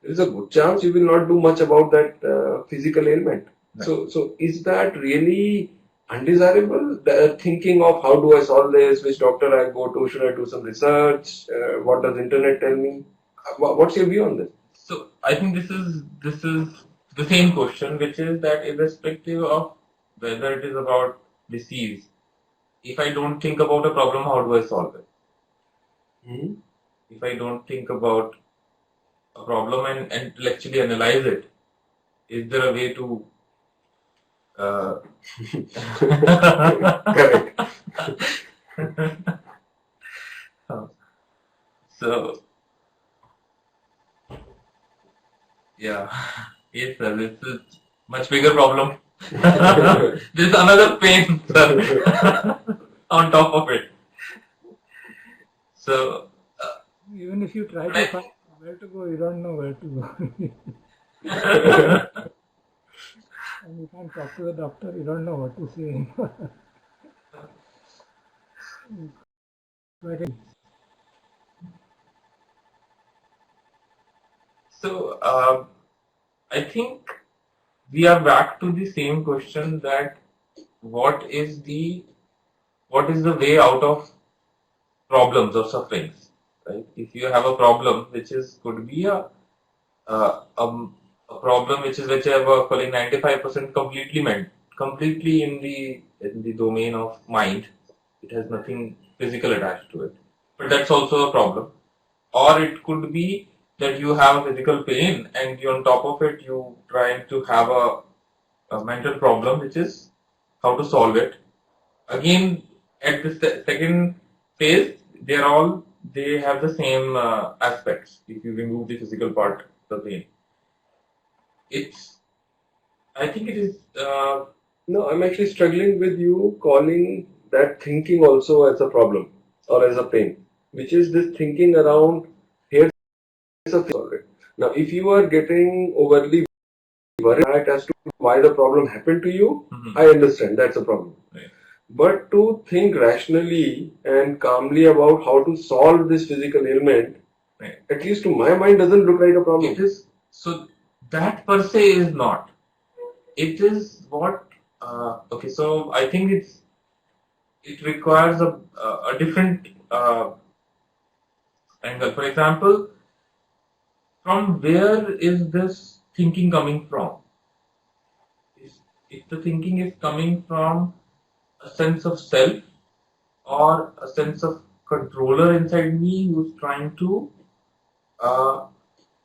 there is a good chance you will not do much about that physical ailment. Right. So is that really undesirable? The thinking of how do I solve this, which doctor I go to, should I do some research, what does internet tell me? What's your view on this? So I think this is the same question, which is that irrespective of whether it is about disease, if I don't think about a problem, how do I solve it? If I don't think about a problem and intellectually analyze it, is there a way to Correct. So yeah, yes sir, this is much bigger problem. There's another pain, sir, on top of it. So Even if you try to find where to go, you don't know where to go. And you can't talk to the doctor, you don't know what to say. So I think we are back to the same question that what is the way out of problems or sufferings, right? If you have a problem which is could be uh, um, a problem which is which I was calling 95% completely in the domain of mind. It has nothing physical attached to it, but that's also a problem. Or it could be that you have physical pain and you, on top of it you trying to have a mental problem, which is how to solve it. Again, at the second phase, they have the same aspects. If you remove the physical part, the pain, it's I think it is. No, I'm actually struggling with you calling that thinking also as a problem or as a pain, which is this thinking around here's a fix solve it. Now, if you are getting overly worried as to why the problem happened to you, I understand that's a problem. Right. But to think rationally and calmly about how to solve this physical ailment, Right. at least to my mind, doesn't look like a problem. It is so that per se is not. It is what. Okay, so I think it requires a different angle. For example, from where is this thinking coming from? If the thinking is coming from a sense of self or a sense of controller inside me uh,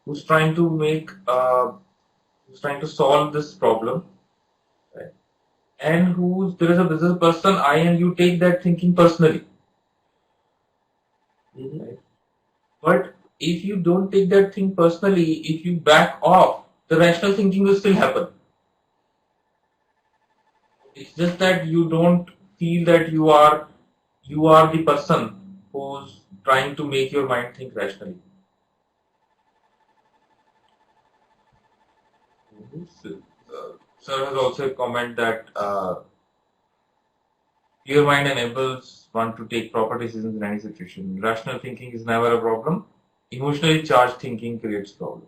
who's trying to make who's trying to solve this problem, right? And who's there is a business person, I and you take that thinking personally. Right? But if you don't take that thing personally, if you back off, the rational thinking will still happen. It's just that you don't feel that you are the person who's trying to make your mind think rationally. So, sir has also a comment that clear mind enables one to take proper decisions in any situation. Rational thinking is never a problem. Emotionally charged thinking creates problems.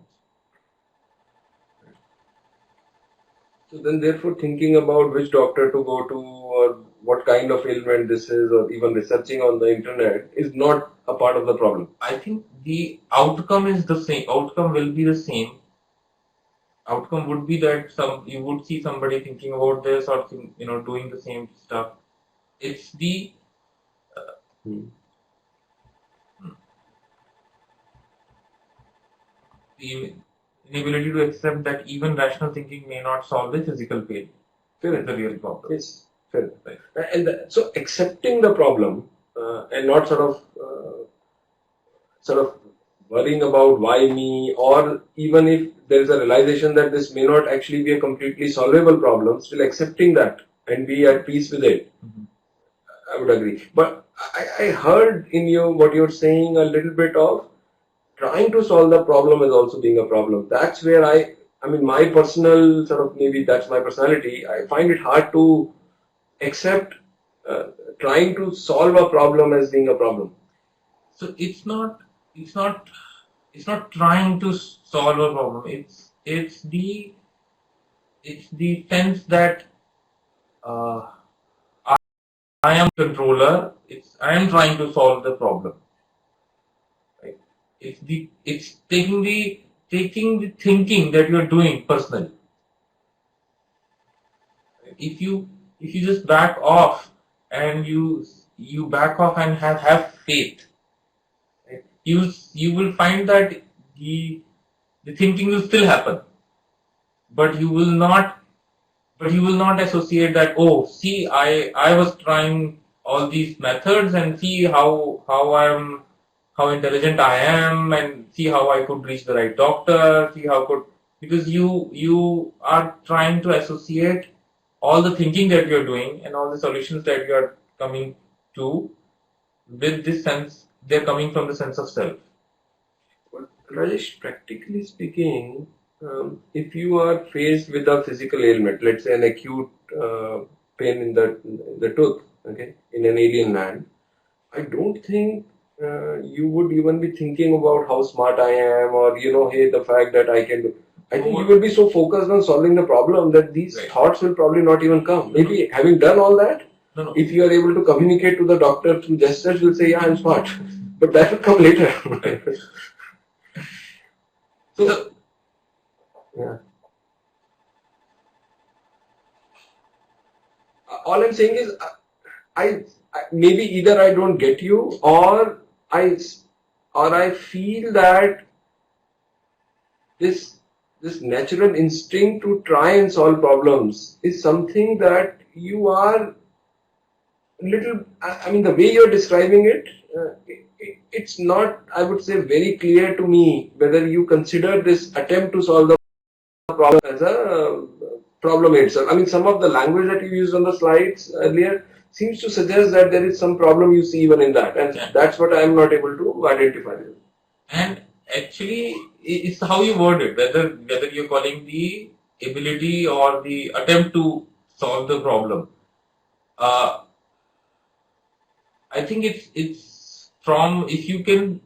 So then therefore thinking about which doctor to go to or what kind of ailment this is or even researching on the internet is not a part of the problem. I think the outcome is the same. Outcome will be the same. Outcome would be that you would see somebody thinking about this or doing the same stuff. It's the Hmm. the inability to accept that even rational thinking may not solve the physical pain. That's the real problem. Yes, fair. Right. And so accepting the problem and not sort of worrying about why me, or even if there is a realization that this may not actually be a completely solvable problem, still accepting that and be at peace with it. Mhm. I would agree. But I heard in you what you're saying a little bit of trying to solve the problem as also being a problem. That's where I mean, my personal sort of, maybe that's my personality. I find it hard to accept uh, trying to solve a problem as being a problem. So it's not trying to solve a problem. It's the sense that uh, I am controller. I am trying to solve the problem. Right? It's taking the thinking that you are doing personally. If you just back off and you back off and have faith, right? You will find that the thinking will still happen, but you will not associate that, oh, see, I was trying all these methods and see how intelligent I am, and see how I could reach the right doctor, see how could, because you are trying to associate all the thinking that you're doing and all the solutions that you're coming to with this sense, they're coming from the sense of self. But Rajesh, practically speaking, if you are faced with a physical ailment, let's say an acute pain in the tooth, okay, in an alien land, I don't think you would even be thinking about how smart I am, or hey, the fact that I can do. I think you will be so focused on solving the problem that these Right. thoughts will probably not even come. Maybe having done all that, No. if you are able to communicate to the doctor through gestures, you'll say, yeah, I'm smart. But that will come later. So, yeah. All I'm saying is, I maybe either I don't get you, I or I feel that this this natural instinct to try and solve problems is something that you are little. I mean, the way you're describing it, it's not, I would say, very clear to me whether you consider this attempt to solve the problem as a problem itself. I mean, some of the language that you used on the slides earlier seems to suggest that there is some problem you see even in that, and that's what I am not able to identify. And actually, it's how you word it, whether you're calling the ability or the attempt to solve the problem. I think it's from, if you can.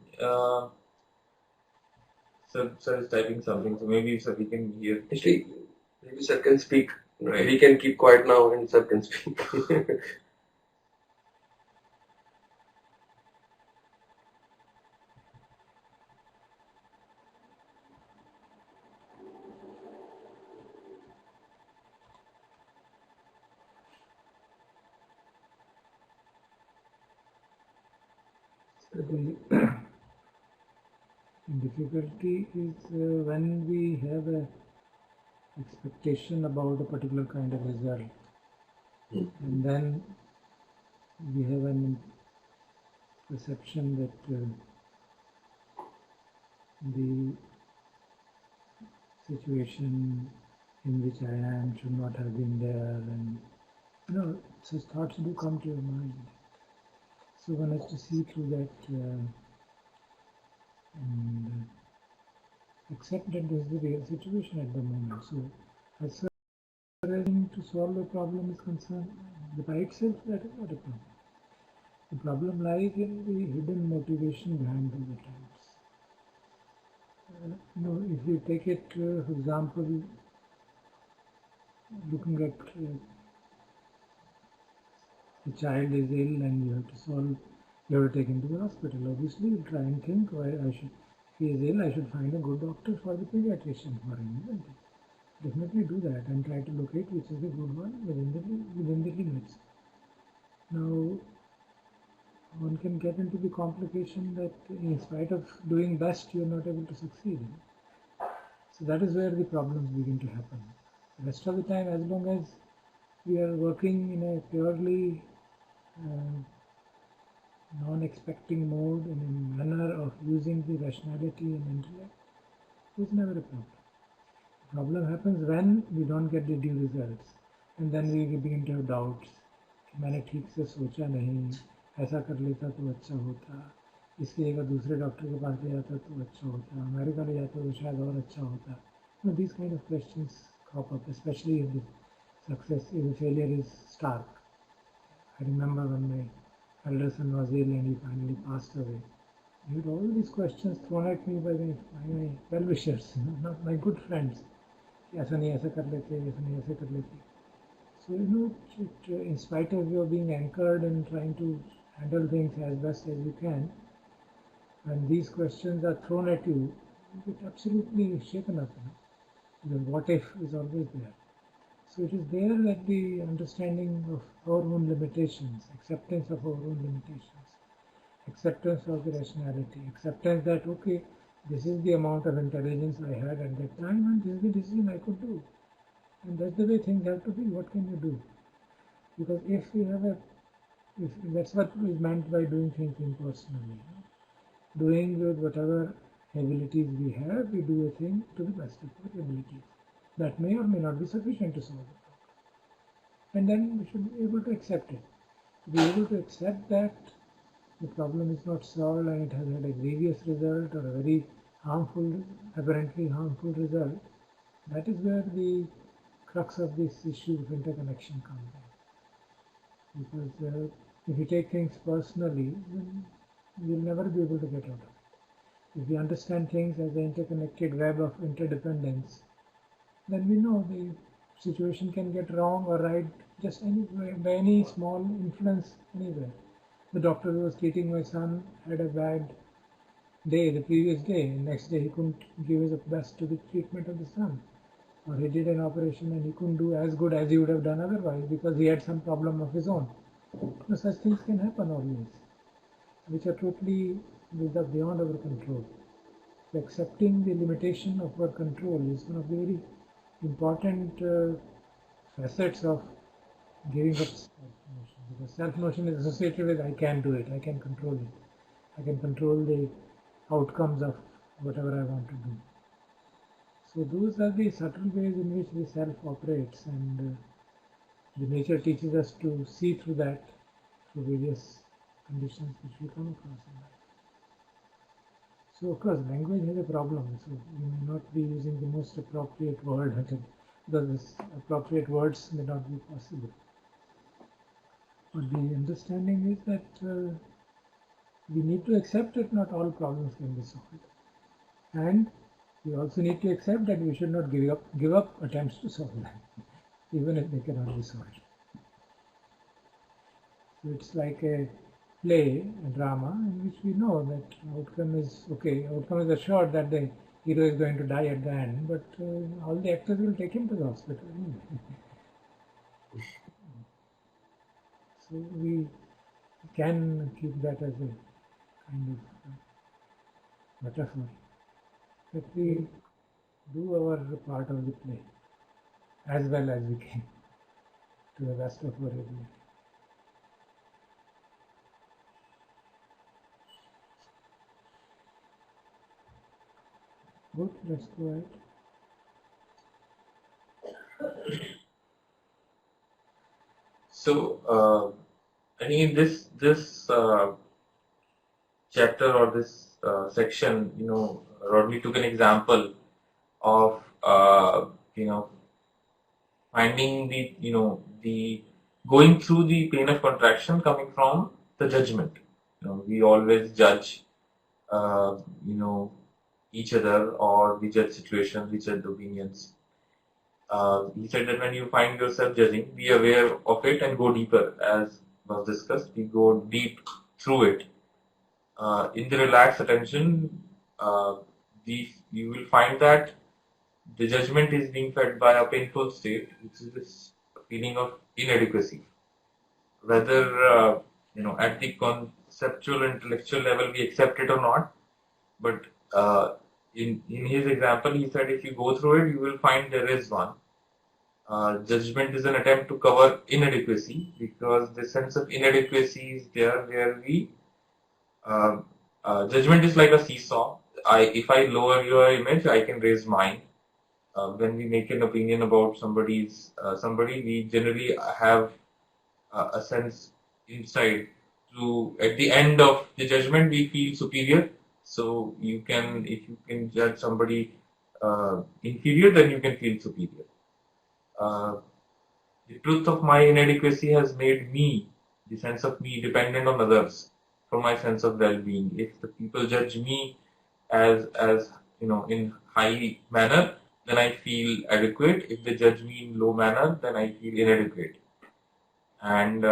Sir is typing something, so maybe sir we can hear. Actually, maybe sir can speak. Right. We can keep quiet now and sir can speak. The difficulty is when we have a expectation about a particular kind of result, and then we have an perception that the situation in which I am should not have been there, and such thoughts do come to your mind. So one has to see through that and accept that this is the real situation at the moment. So as far as to solve a problem is concerned, by itself that is not a problem. The problem lies in the hidden motivation behind those attempts. If you take it, for example, looking at the child is ill and you have to solve, you have to take him to the hospital. Obviously, you try and think, why I should, if he is ill, I should find a good doctor for the pediatrician for him, isn't it? Definitely do that and try to locate which is the good one within the limits. Now, one can get into the complication that in spite of doing best, you are not able to succeed. So that is where the problems begin to happen. The rest of the time, as long as we are working in a purely non-expecting mode, in a manner of using the rationality and intellect, there's never a problem. The problem happens when we don't get the due results, and then we begin to have doubts. मैंने ठीक से सोचा नहीं, ऐसा कर लेता तो अच्छा होता, इसकी जगह दूसरे डॉक्टर के पास ले जाता तो अच्छा होता, अमेरिका ले जाता तो शायद और अच्छा होता. These kind of questions crop up, especially if the failure is stark. I remember when my elder son was ill and he finally passed away. I had all these questions thrown at me by my well-wishers, not my good friends. ऐसा नहीं ऐसा कर लेते, ऐसा नहीं ऐसा कर लेते. So, in spite of your being anchored and trying to handle things as best as you can, when these questions are thrown at you, you get absolutely shaken up. The what if is always there. So it is there that the understanding of our own limitations, acceptance of our own limitations, acceptance of the rationality, acceptance that, okay, this is the amount of intelligence I had at that time and this is the decision I could do. And that's the way things have to be. What can you do? Because if that's what is meant by doing things impersonally. Doing with whatever abilities we have, we do a thing to the best of our abilities. That may or may not be sufficient to solve the problem. And then we should be able to accept it. To be able to accept that the problem is not solved and it has had a grievous result or a very harmful, apparently harmful result, that is where the crux of this issue of interconnection comes in. Because if you take things personally, then you'll never be able to get out of it. If you understand things as an interconnected web of interdependence, then we know the situation can get wrong or right just anywhere, by any small influence anywhere. The doctor who was treating my son had a bad day the previous day, and next day he couldn't give his best to the treatment of the son. Or he did an operation and he couldn't do as good as he would have done otherwise because he had some problem of his own. So such things can happen always, which are totally beyond our control. So accepting the limitation of our control is one of the very important facets of giving up self-notion. Because self-notion is associated with I can do it, I can control it, I can control the outcomes of whatever I want to do. So those are the subtle ways in which the self operates, and the nature teaches us to see through that through various conditions which we come across in life. So of course language has a problem, so you may not be using the most appropriate word because appropriate words may not be possible. But the understanding is that we need to accept that not all problems can be solved. And we also need to accept that we should not give up attempts to solve them, even if they cannot be solved. So it's like a play, a drama, in which we know that outcome is assured that the hero is going to die at the end, but all the actors will take him to the hospital anyway. So we can keep that as a kind of metaphor, that we do our part of the play as well as we can to the best of our ability. Good, let's go ahead. So, I mean, this chapter or this section, Rodney took an example of finding the going through the pain of contraction coming from the judgment. We always judge each other, or we judge situations, we judge opinions. He said that when you find yourself judging, be aware of it and go deeper, as was discussed. We go deep through it. In the relaxed attention, you will find that the judgment is being fed by a painful state, which is this feeling of inadequacy. Whether at the conceptual intellectual level we accept it or not, but in his example, he said if you go through it, you will find there is one. Judgment is an attempt to cover inadequacy, because the sense of inadequacy is there where we judgment is like a seesaw. If I lower your image, I can raise mine. When we make an opinion about somebody, we generally have a sense inside to at the end of the judgment we feel superior. So if you can judge somebody inferior, then you can feel superior. The truth of my inadequacy has made me, the sense of me, dependent on others for my sense of well-being. If the people judge me as in high manner, then I feel adequate. If they judge me in low manner, then I feel inadequate. And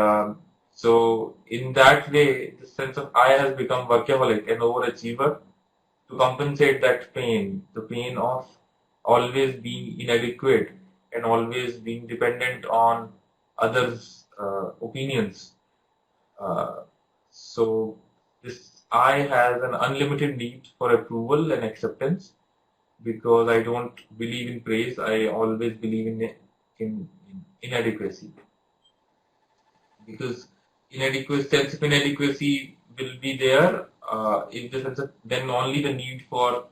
so in that way, the sense of I has become workaholic, an overachiever, to compensate that pain, the pain of always being inadequate and always being dependent on others' opinions. So this I has an unlimited need for approval and acceptance, because I don't believe in praise. I always believe in inadequacy, because sense of inadequacy will be there. If the sense of, then only the need for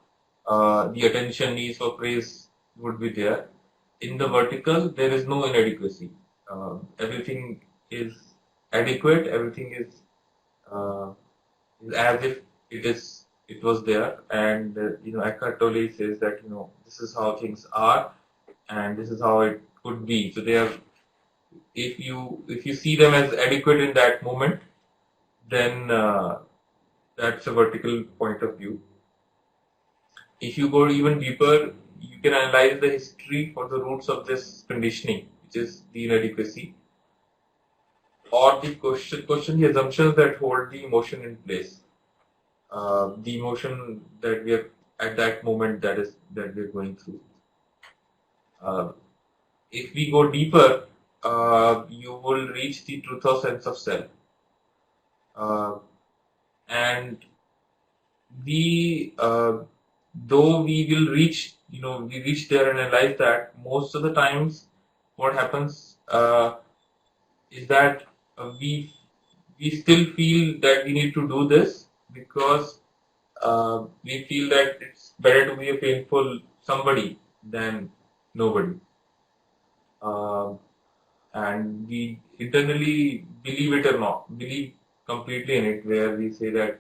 the attention, needs for praise would be there. In the vertical, there is no inadequacy. Everything is adequate. Everything is as if it was there. And Eckhart Tolle says that this is how things are, and this is how it could be. So they are. If you see them as adequate in that moment, then that's a vertical point of view. If you go even deeper, you can analyze the history for the roots of this conditioning, which is the inadequacy, or the question the assumptions that hold the emotion in place. The emotion that we are at that moment that we're going through. If we go deeper, you will reach the truth of sense of self. And though we will reach, we reach there and realize that most of the times what happens is that we still feel that we need to do this, because we feel that it's better to be a painful somebody than nobody. And we internally believe it or not, believe completely in it, where we say that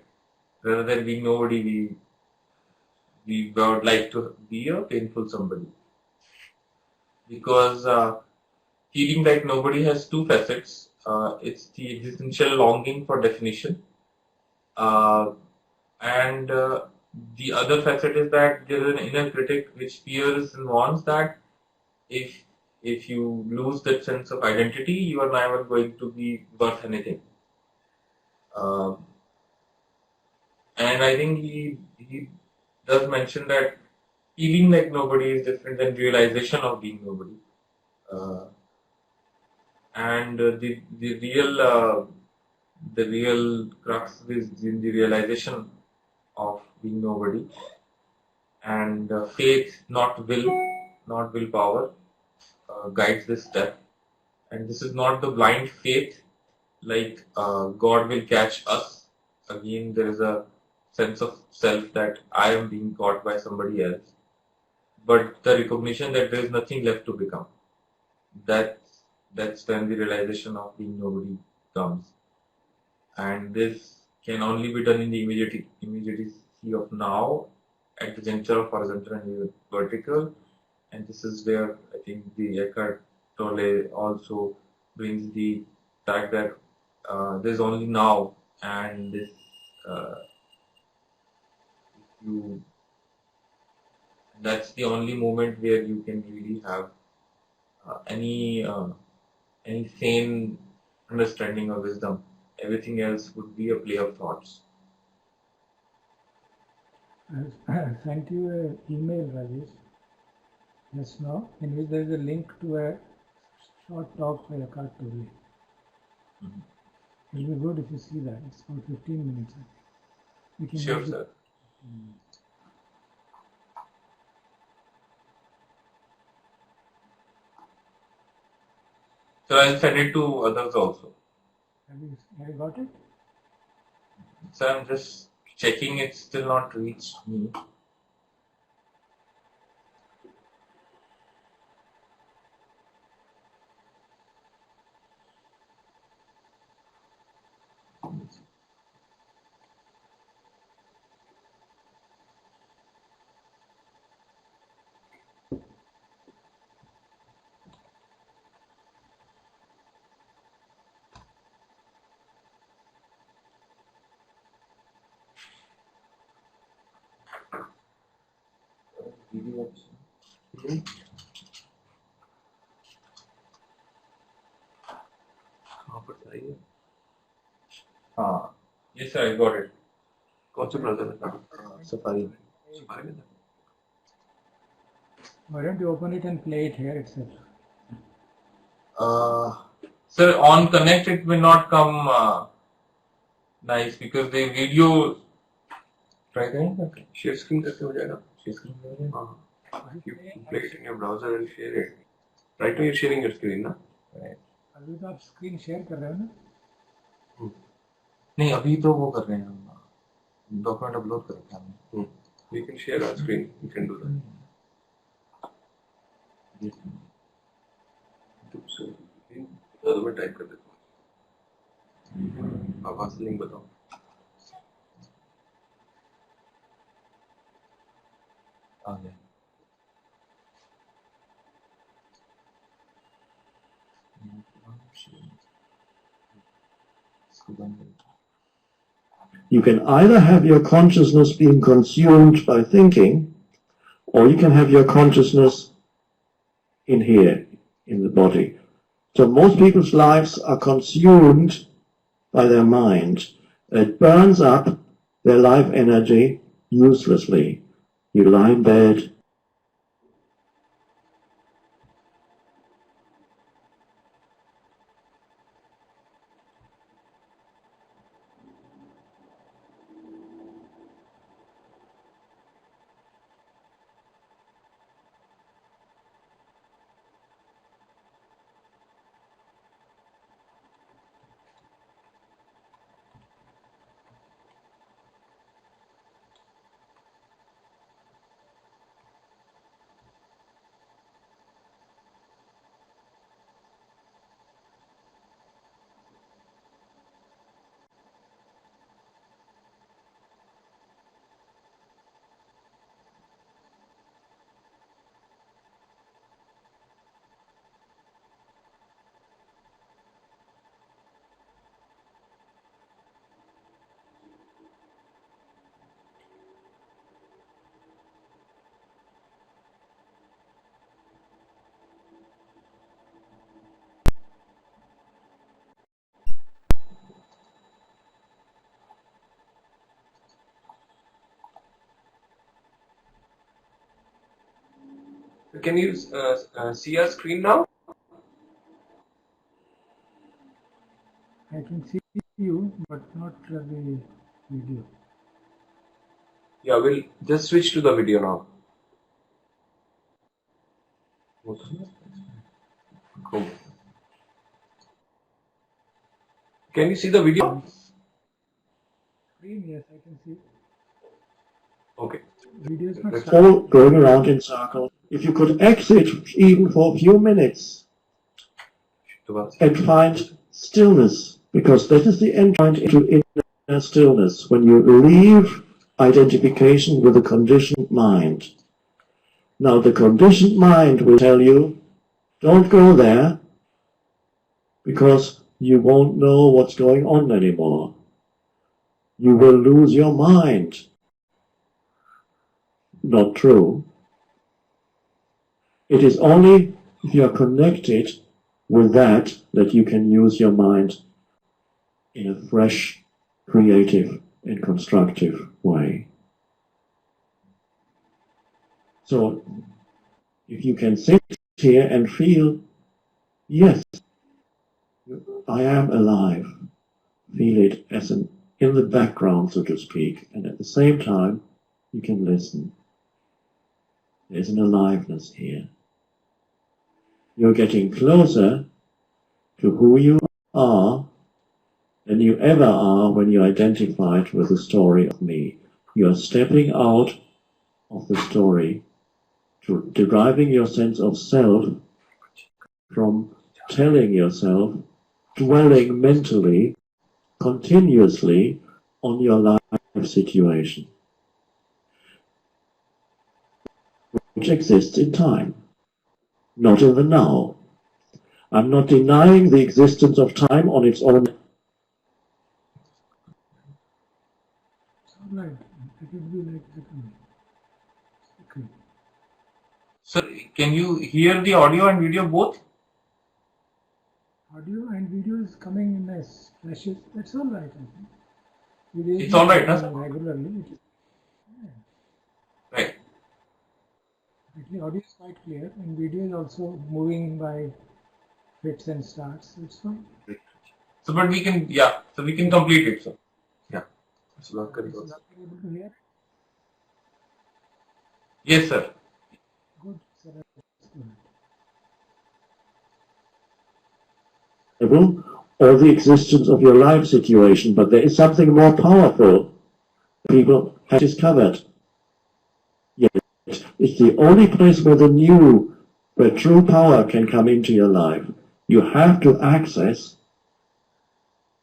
rather than being nobody, we would like to be a painful somebody. Because feeling like nobody has two facets. It's the existential longing for definition, and the other facet is that there is an inner critic which fears and wants that if you lose that sense of identity, you are never going to be worth anything. And I think he does mention that feeling like nobody is different than realization of being nobody. And the real crux is in the realization of being nobody. And faith, not willpower, guides this step. And this is not the blind faith, like God will catch us. Again, there is a sense of self that I am being caught by somebody else. But the recognition that there is nothing left to become. That's when the realization of being nobody comes. And this can only be done in the immediacy of now, at the juncture of horizontal and vertical. And this is where I think the Eckhart Tolle also brings the fact that there's only now, and this that's the only moment where you can really have any sane understanding or wisdom. Everything else would be a play of thoughts. I sent you an email, Rajesh, just now, in which there is a link to a short talk by Eckhart Tolle. It will be good if you see that. It's about 15 minutes. We can Sure, use it. sir. So I'll send it to others also. Have you got it? So I'm just checking, it's still not reached me. Yes, sir, I got it. कौन से browser में था? Safari. Safari में था. Why don't you open it and play it here itself? Sir, on Connect it will not come nice because the video. Try करें? Share screen करके हो जाएगा. Share screen हो जाएगा? हाँ. You play it in your browser and share it. Right now you're sharing your screen, ना? Right. अभी तो आप स्क्रीन शेयर कर रहे हो ना? नहीं, अभी तो वो कर रहे हैं हम. डॉक्यूमेंट अपलोड कर रखे हैं. We can share our screen. You can do that. तो मैं टाइप कर देता हूँ. आप वहाँ से लिंक बताओ. आ गया. You can either have your consciousness being consumed by thinking, or you can have your consciousness in here, in the body. So most people's lives are consumed by their mind. It burns up their life energy uselessly. You lie in bed, Can you see our screen now? I can see you, but not the video. Yeah, we'll just switch to the video now. Cool. Can you see the video? Screen, yes, I can see. Okay. Video is not all going around in circles. If you could exit even for a few minutes and find stillness, because that is the entrance into inner stillness, when you leave identification with the conditioned mind. Now the conditioned mind will tell you, don't go there, because you won't know what's going on anymore. You will lose your mind. Not true. It is only if you are connected with that you can use your mind in a fresh, creative and constructive way. So if you can sit here and feel, yes, I am alive, feel it as in the background, so to speak, and at the same time you can listen. There's an aliveness here. You're getting closer to who you are than you ever are when you identified with the story of me. You're stepping out of the story to deriving your sense of self from telling yourself, dwelling mentally, continuously on your life situation, which exists in time, not in the now. I'm not denying the existence of time on its own. It's all right. It would be like that only. Okay. Sir, can you hear the audio and video both? Audio and video is coming in as flashes. That's all right, I think. Video It's all right, coming huh? regularly. Right. The audio is quite clear, and video is also moving by fits and starts. It's fine. So, but we can, yeah, so we can complete it, sir. Yeah. Is not able to hear? Yes, sir. Good, sir. That's good. Or the existence of your life situation, but there is something more powerful people have discovered. Yet it's the only place where where true power can come into your life. You have to access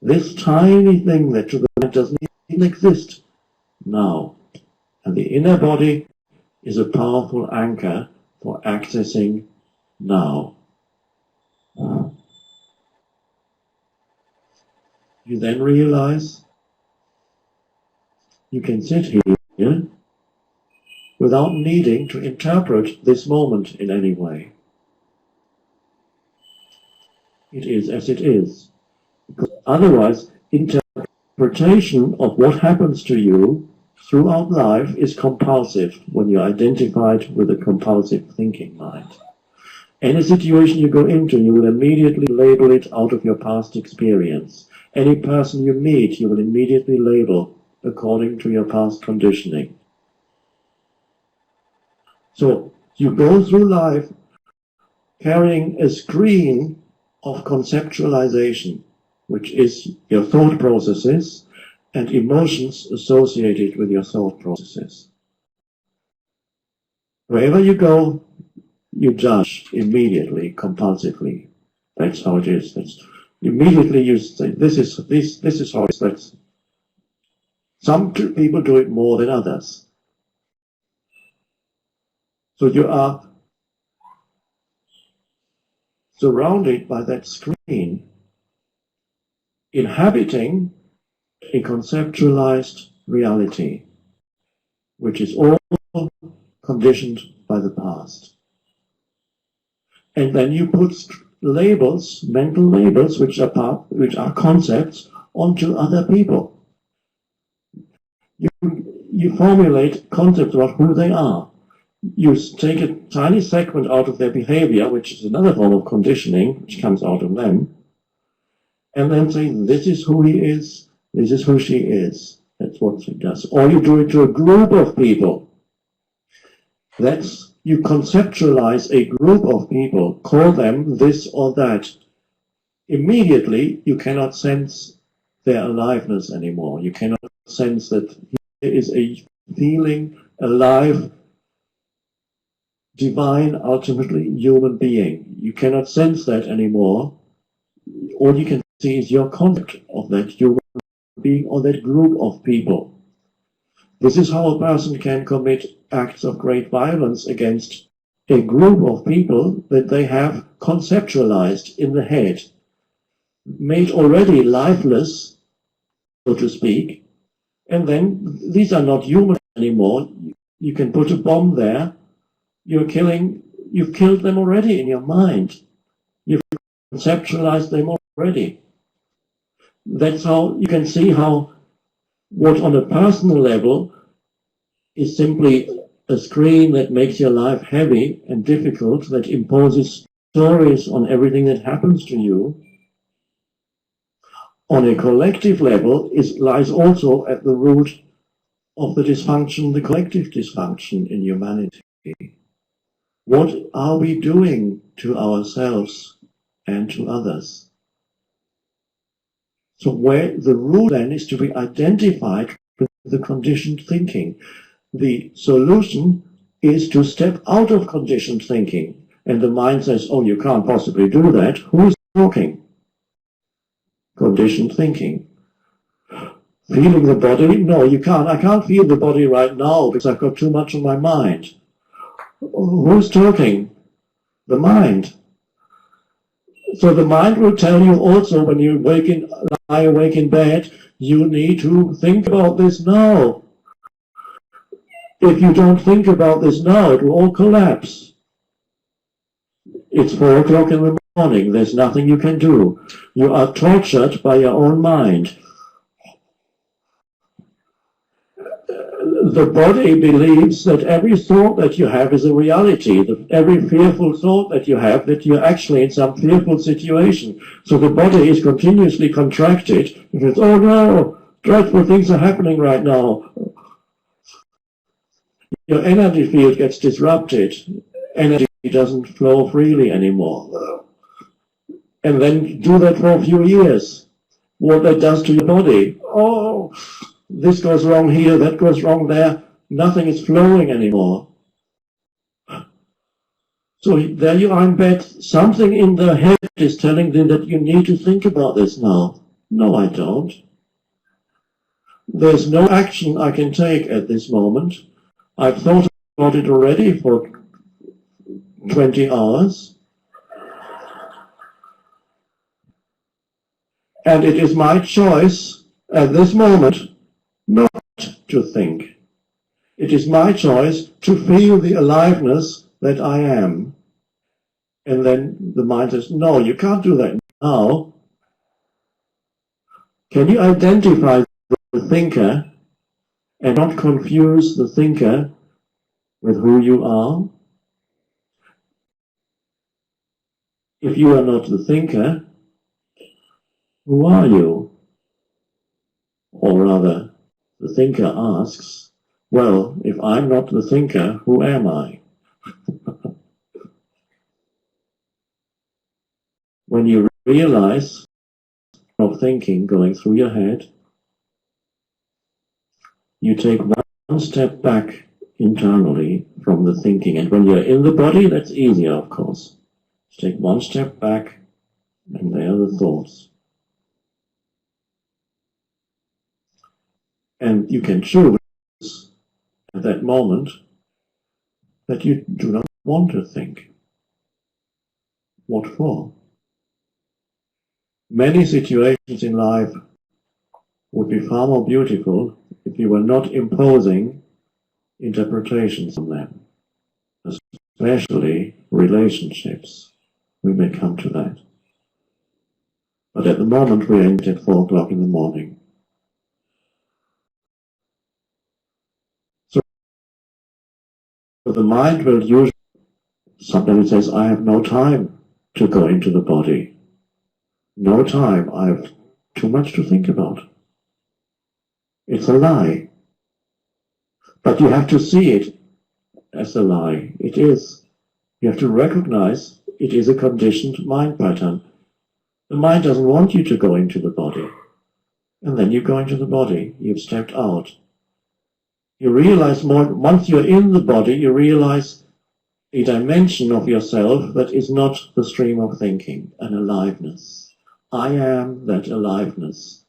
this tiny thing that doesn't even exist now. And the inner body is a powerful anchor for accessing now. You then realize you can sit here without needing to interpret this moment in any way. It is as it is. Because otherwise, interpretation of what happens to you throughout life is compulsive when you're identified with a compulsive thinking mind. Any situation you go into, you will immediately label it out of your past experience. Any person you meet, you will immediately label according to your past conditioning. So you go through life carrying a screen of conceptualization, which is your thought processes and emotions associated with your thought processes. Wherever you go, you judge immediately, compulsively. That's how it is. Immediately you say, this is how it is. Some people do it more than others. So you are surrounded by that screen, inhabiting a conceptualized reality, which is all conditioned by the past. And then you put labels, mental labels, which are concepts, onto other people. You formulate concepts about who they are. You take a tiny segment out of their behavior, which is another form of conditioning, which comes out of them, and then say, this is who he is, this is who she is. That's what she does. Or you do it to a group of people. You conceptualize a group of people, call them this or that. Immediately, you cannot sense their aliveness anymore. You cannot sense that here is a feeling, alive, divine, ultimately human being. You cannot sense that anymore. All you can see is your concept of that human being or that group of people. This is how a person can commit acts of great violence against a group of people that they have conceptualized in the head, made already lifeless, so to speak, and then these are not human anymore. You can put a bomb there. You're killing you've killed them already in your mind. You've conceptualized them already. That's how you can see how what on a personal level is simply a screen that makes your life heavy and difficult, that imposes stories on everything that happens to you, on a collective level lies also at the root of the dysfunction, the collective dysfunction in humanity. What are we doing to ourselves and to others? So where the root then is to be identified with the conditioned thinking. The solution is to step out of conditioned thinking. And the mind says, oh, you can't possibly do that. Who is talking? Conditioned thinking. Feeling the body? No, you can't. I can't feel the body right now because I've got too much on my mind. Who's talking? The mind. So the mind will tell you also when you lie awake in bed, you need to think about this now. If you don't think about this now, it will all collapse. It's 4 o'clock in the morning. There's nothing you can do. You are tortured by your own mind. The body believes that every thought that you have is a reality, that every fearful thought that you have, that you're actually in some fearful situation. So the body is continuously contracted because, oh no, dreadful things are happening right now. Your energy field gets disrupted. Energy doesn't flow freely anymore. And then do that for a few years. What that does to your body. Oh, this goes wrong here, that goes wrong there. Nothing is flowing anymore. So there you are in bed. Something in the head is telling them that you need to think about this now. No, I don't. There's no action I can take at this moment. I've thought about it already for 20 hours. And it is my choice at this moment not to think. It is my choice to feel the aliveness that I am. And then the mind says, no, you can't do that now. Can you identify the thinker and not confuse the thinker with who you are? If you are not the thinker, who are you? Or rather, the thinker asks, well, if I'm not the thinker, who am I? When you realize of thinking going through your head, you take one step back internally from the thinking. And when you're in the body, that's easier, of course. Take one step back, and there are the thoughts. And you can choose at that moment that you do not want to think. What for? Many situations in life would be far more beautiful if you were not imposing interpretations on them, especially relationships. We may come to that. But at the moment we end at 4 o'clock in the morning. So the mind will usually, sometimes says, I have no time to go into the body. No time, I have too much to think about. It's a lie. But you have to see it as a lie. It is. You have to recognize it is a conditioned mind pattern. The mind doesn't want you to go into the body. And then you go into the body. You've stepped out. You realize more, once you're in the body, you realize a dimension of yourself that is not the stream of thinking, an aliveness. I am that aliveness.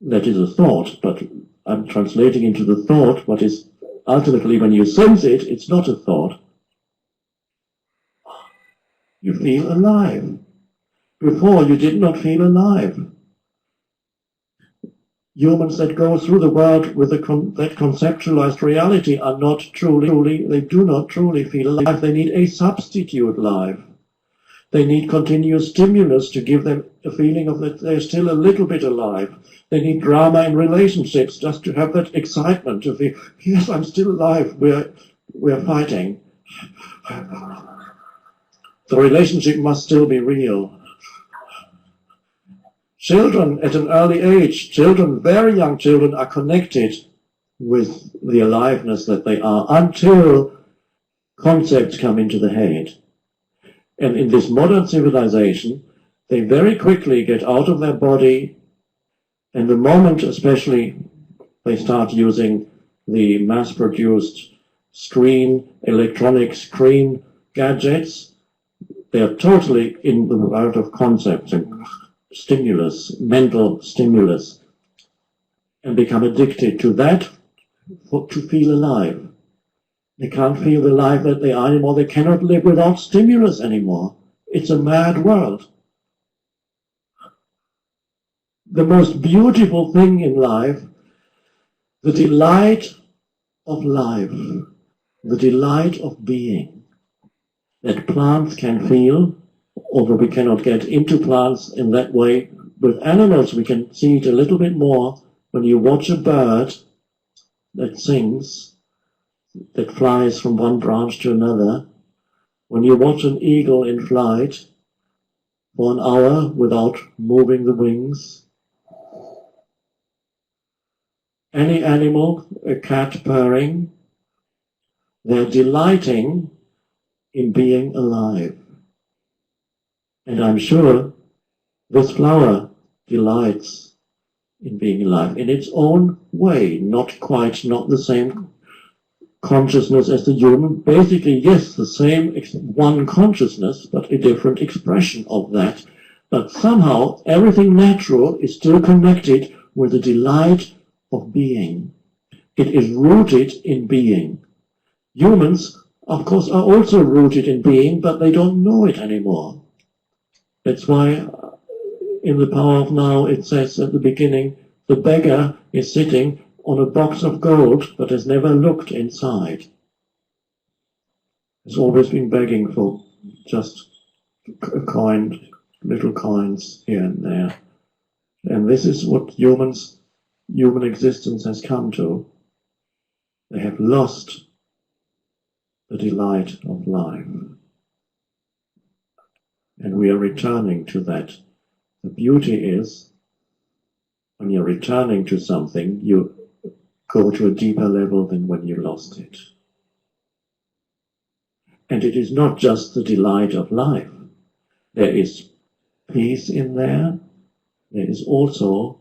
That is a thought, but I'm translating into the thought what is ultimately when you sense it, it's not a thought. You feel alive. Before you did not feel alive. Humans that go through the world with that conceptualized reality are not they do not truly feel alive. They need a substitute life. They need continuous stimulus to give them a feeling of that they're still a little bit alive. They need drama in relationships just to have that excitement to feel, yes, I'm still alive. We're fighting. The relationship must still be real. Children at an early age, very young children, are connected with the aliveness that they are until concepts come into the head. And in this modern civilization, they very quickly get out of their body, and the moment especially they start using the mass-produced electronic screen gadgets, they are totally in the world of concepts and stimulus, mental stimulus, and become addicted to that to feel alive. They can't feel the life that they are anymore. They cannot live without stimulus anymore. It's a mad world. The most beautiful thing in life, the delight of life, the delight of being, that plants can feel, although we cannot get into plants in that way. With animals, we can see it a little bit more. When you watch a bird that sings, that flies from one branch to another, when you watch an eagle in flight for an hour without moving the wings, any animal, a cat purring, they're delighting in being alive. And I'm sure this flower delights in being alive in its own way, not the same consciousness as the human. Basically, yes, the same one consciousness, but a different expression of that. But somehow everything natural is still connected with the delight of being. It is rooted in being. Humans, of course, are also rooted in being, but they don't know it anymore. That's why in The Power of Now it says at the beginning, the beggar is sitting on a box of gold but has never looked inside. Has always been begging for just a coin, little coins here and there. And this is what human existence has come to. They have lost the delight of life. And we are returning to that. The beauty is, when you're returning to something, you go to a deeper level than when you lost it. And it is not just the delight of life. There is peace in there. There is also,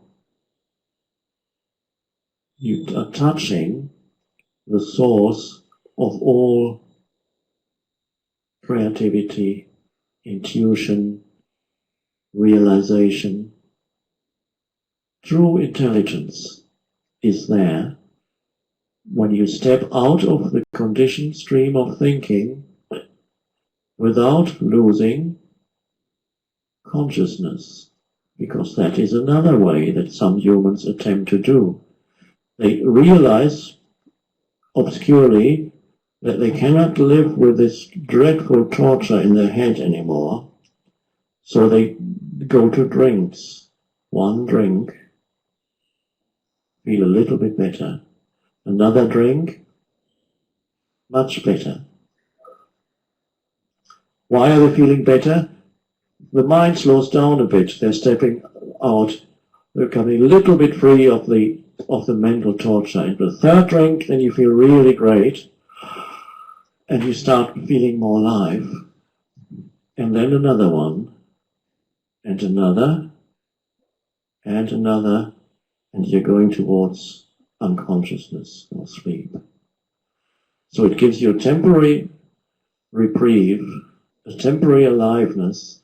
you are touching the source of all creativity, intuition, realization. True intelligence is there when you step out of the conditioned stream of thinking without losing consciousness, because that is another way that some humans attempt to do. They realize obscurely that they cannot live with this dreadful torture in their head anymore, so they go to drinks. One drink, feel a little bit better. Another drink, much better. Why are they feeling better? The mind slows down a bit. They're stepping out. They're becoming a little bit free of the mental torture. And the third drink, then you feel really great. And you start feeling more alive. And then another one. And another. And another. And you're going towards unconsciousness or sleep. So it gives you a temporary reprieve, a temporary aliveness,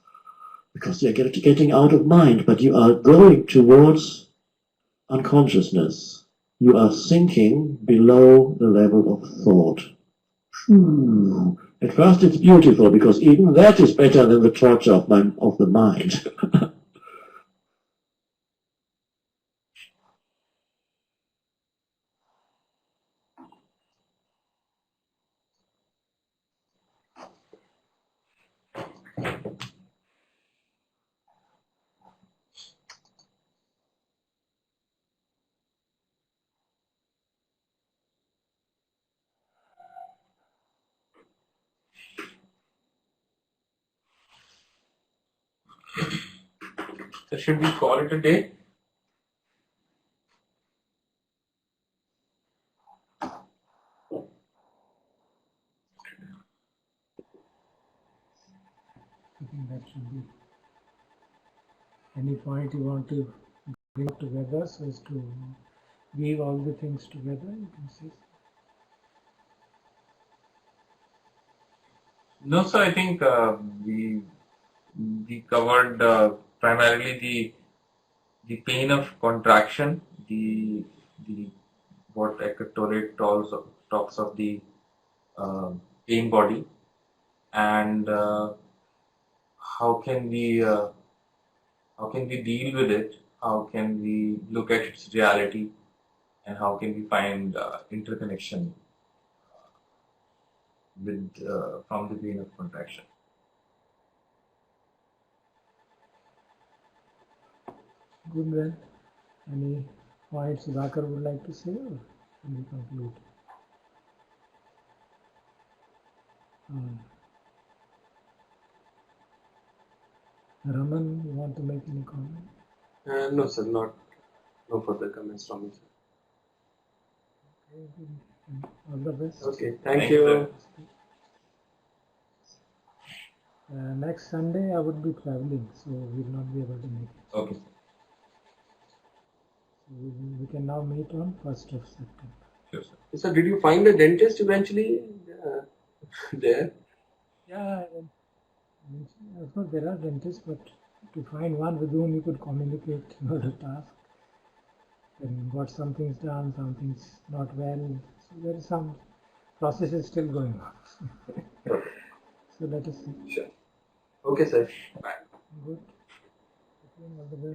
because you're getting out of mind, but you are going towards unconsciousness. You are sinking below the level of thought. At first it's beautiful, because even that is better than the torture of the mind. So should we call it a day? I think that should be. Any point you want to bring together so as to weave all the things together, you can say. No, sir. I think we covered primarily the pain of contraction, the what Eckhart Tolle talks of the pain body, and how can we deal with it? How can we look at its reality, and how can we find interconnection with from the pain of contraction? Good then. Any points Sudhakar would like to say, or can we conclude? Raman, you want to make any comment? No, sir, no further comments from me, sir. Okay, good. All the best. Okay, thank you. Next Sunday I would be traveling, so we will not be able to make it. Okay. So we can now meet on 1st of September. Sure, sir. Sir, did you find the dentist eventually there? Yeah, of course there are dentists, but to find one with whom you could communicate was a task. Then got some things done, some things not well. So there is some processes still going on. So let us see. Sure. Okay, sir. Bye. Good. All the best.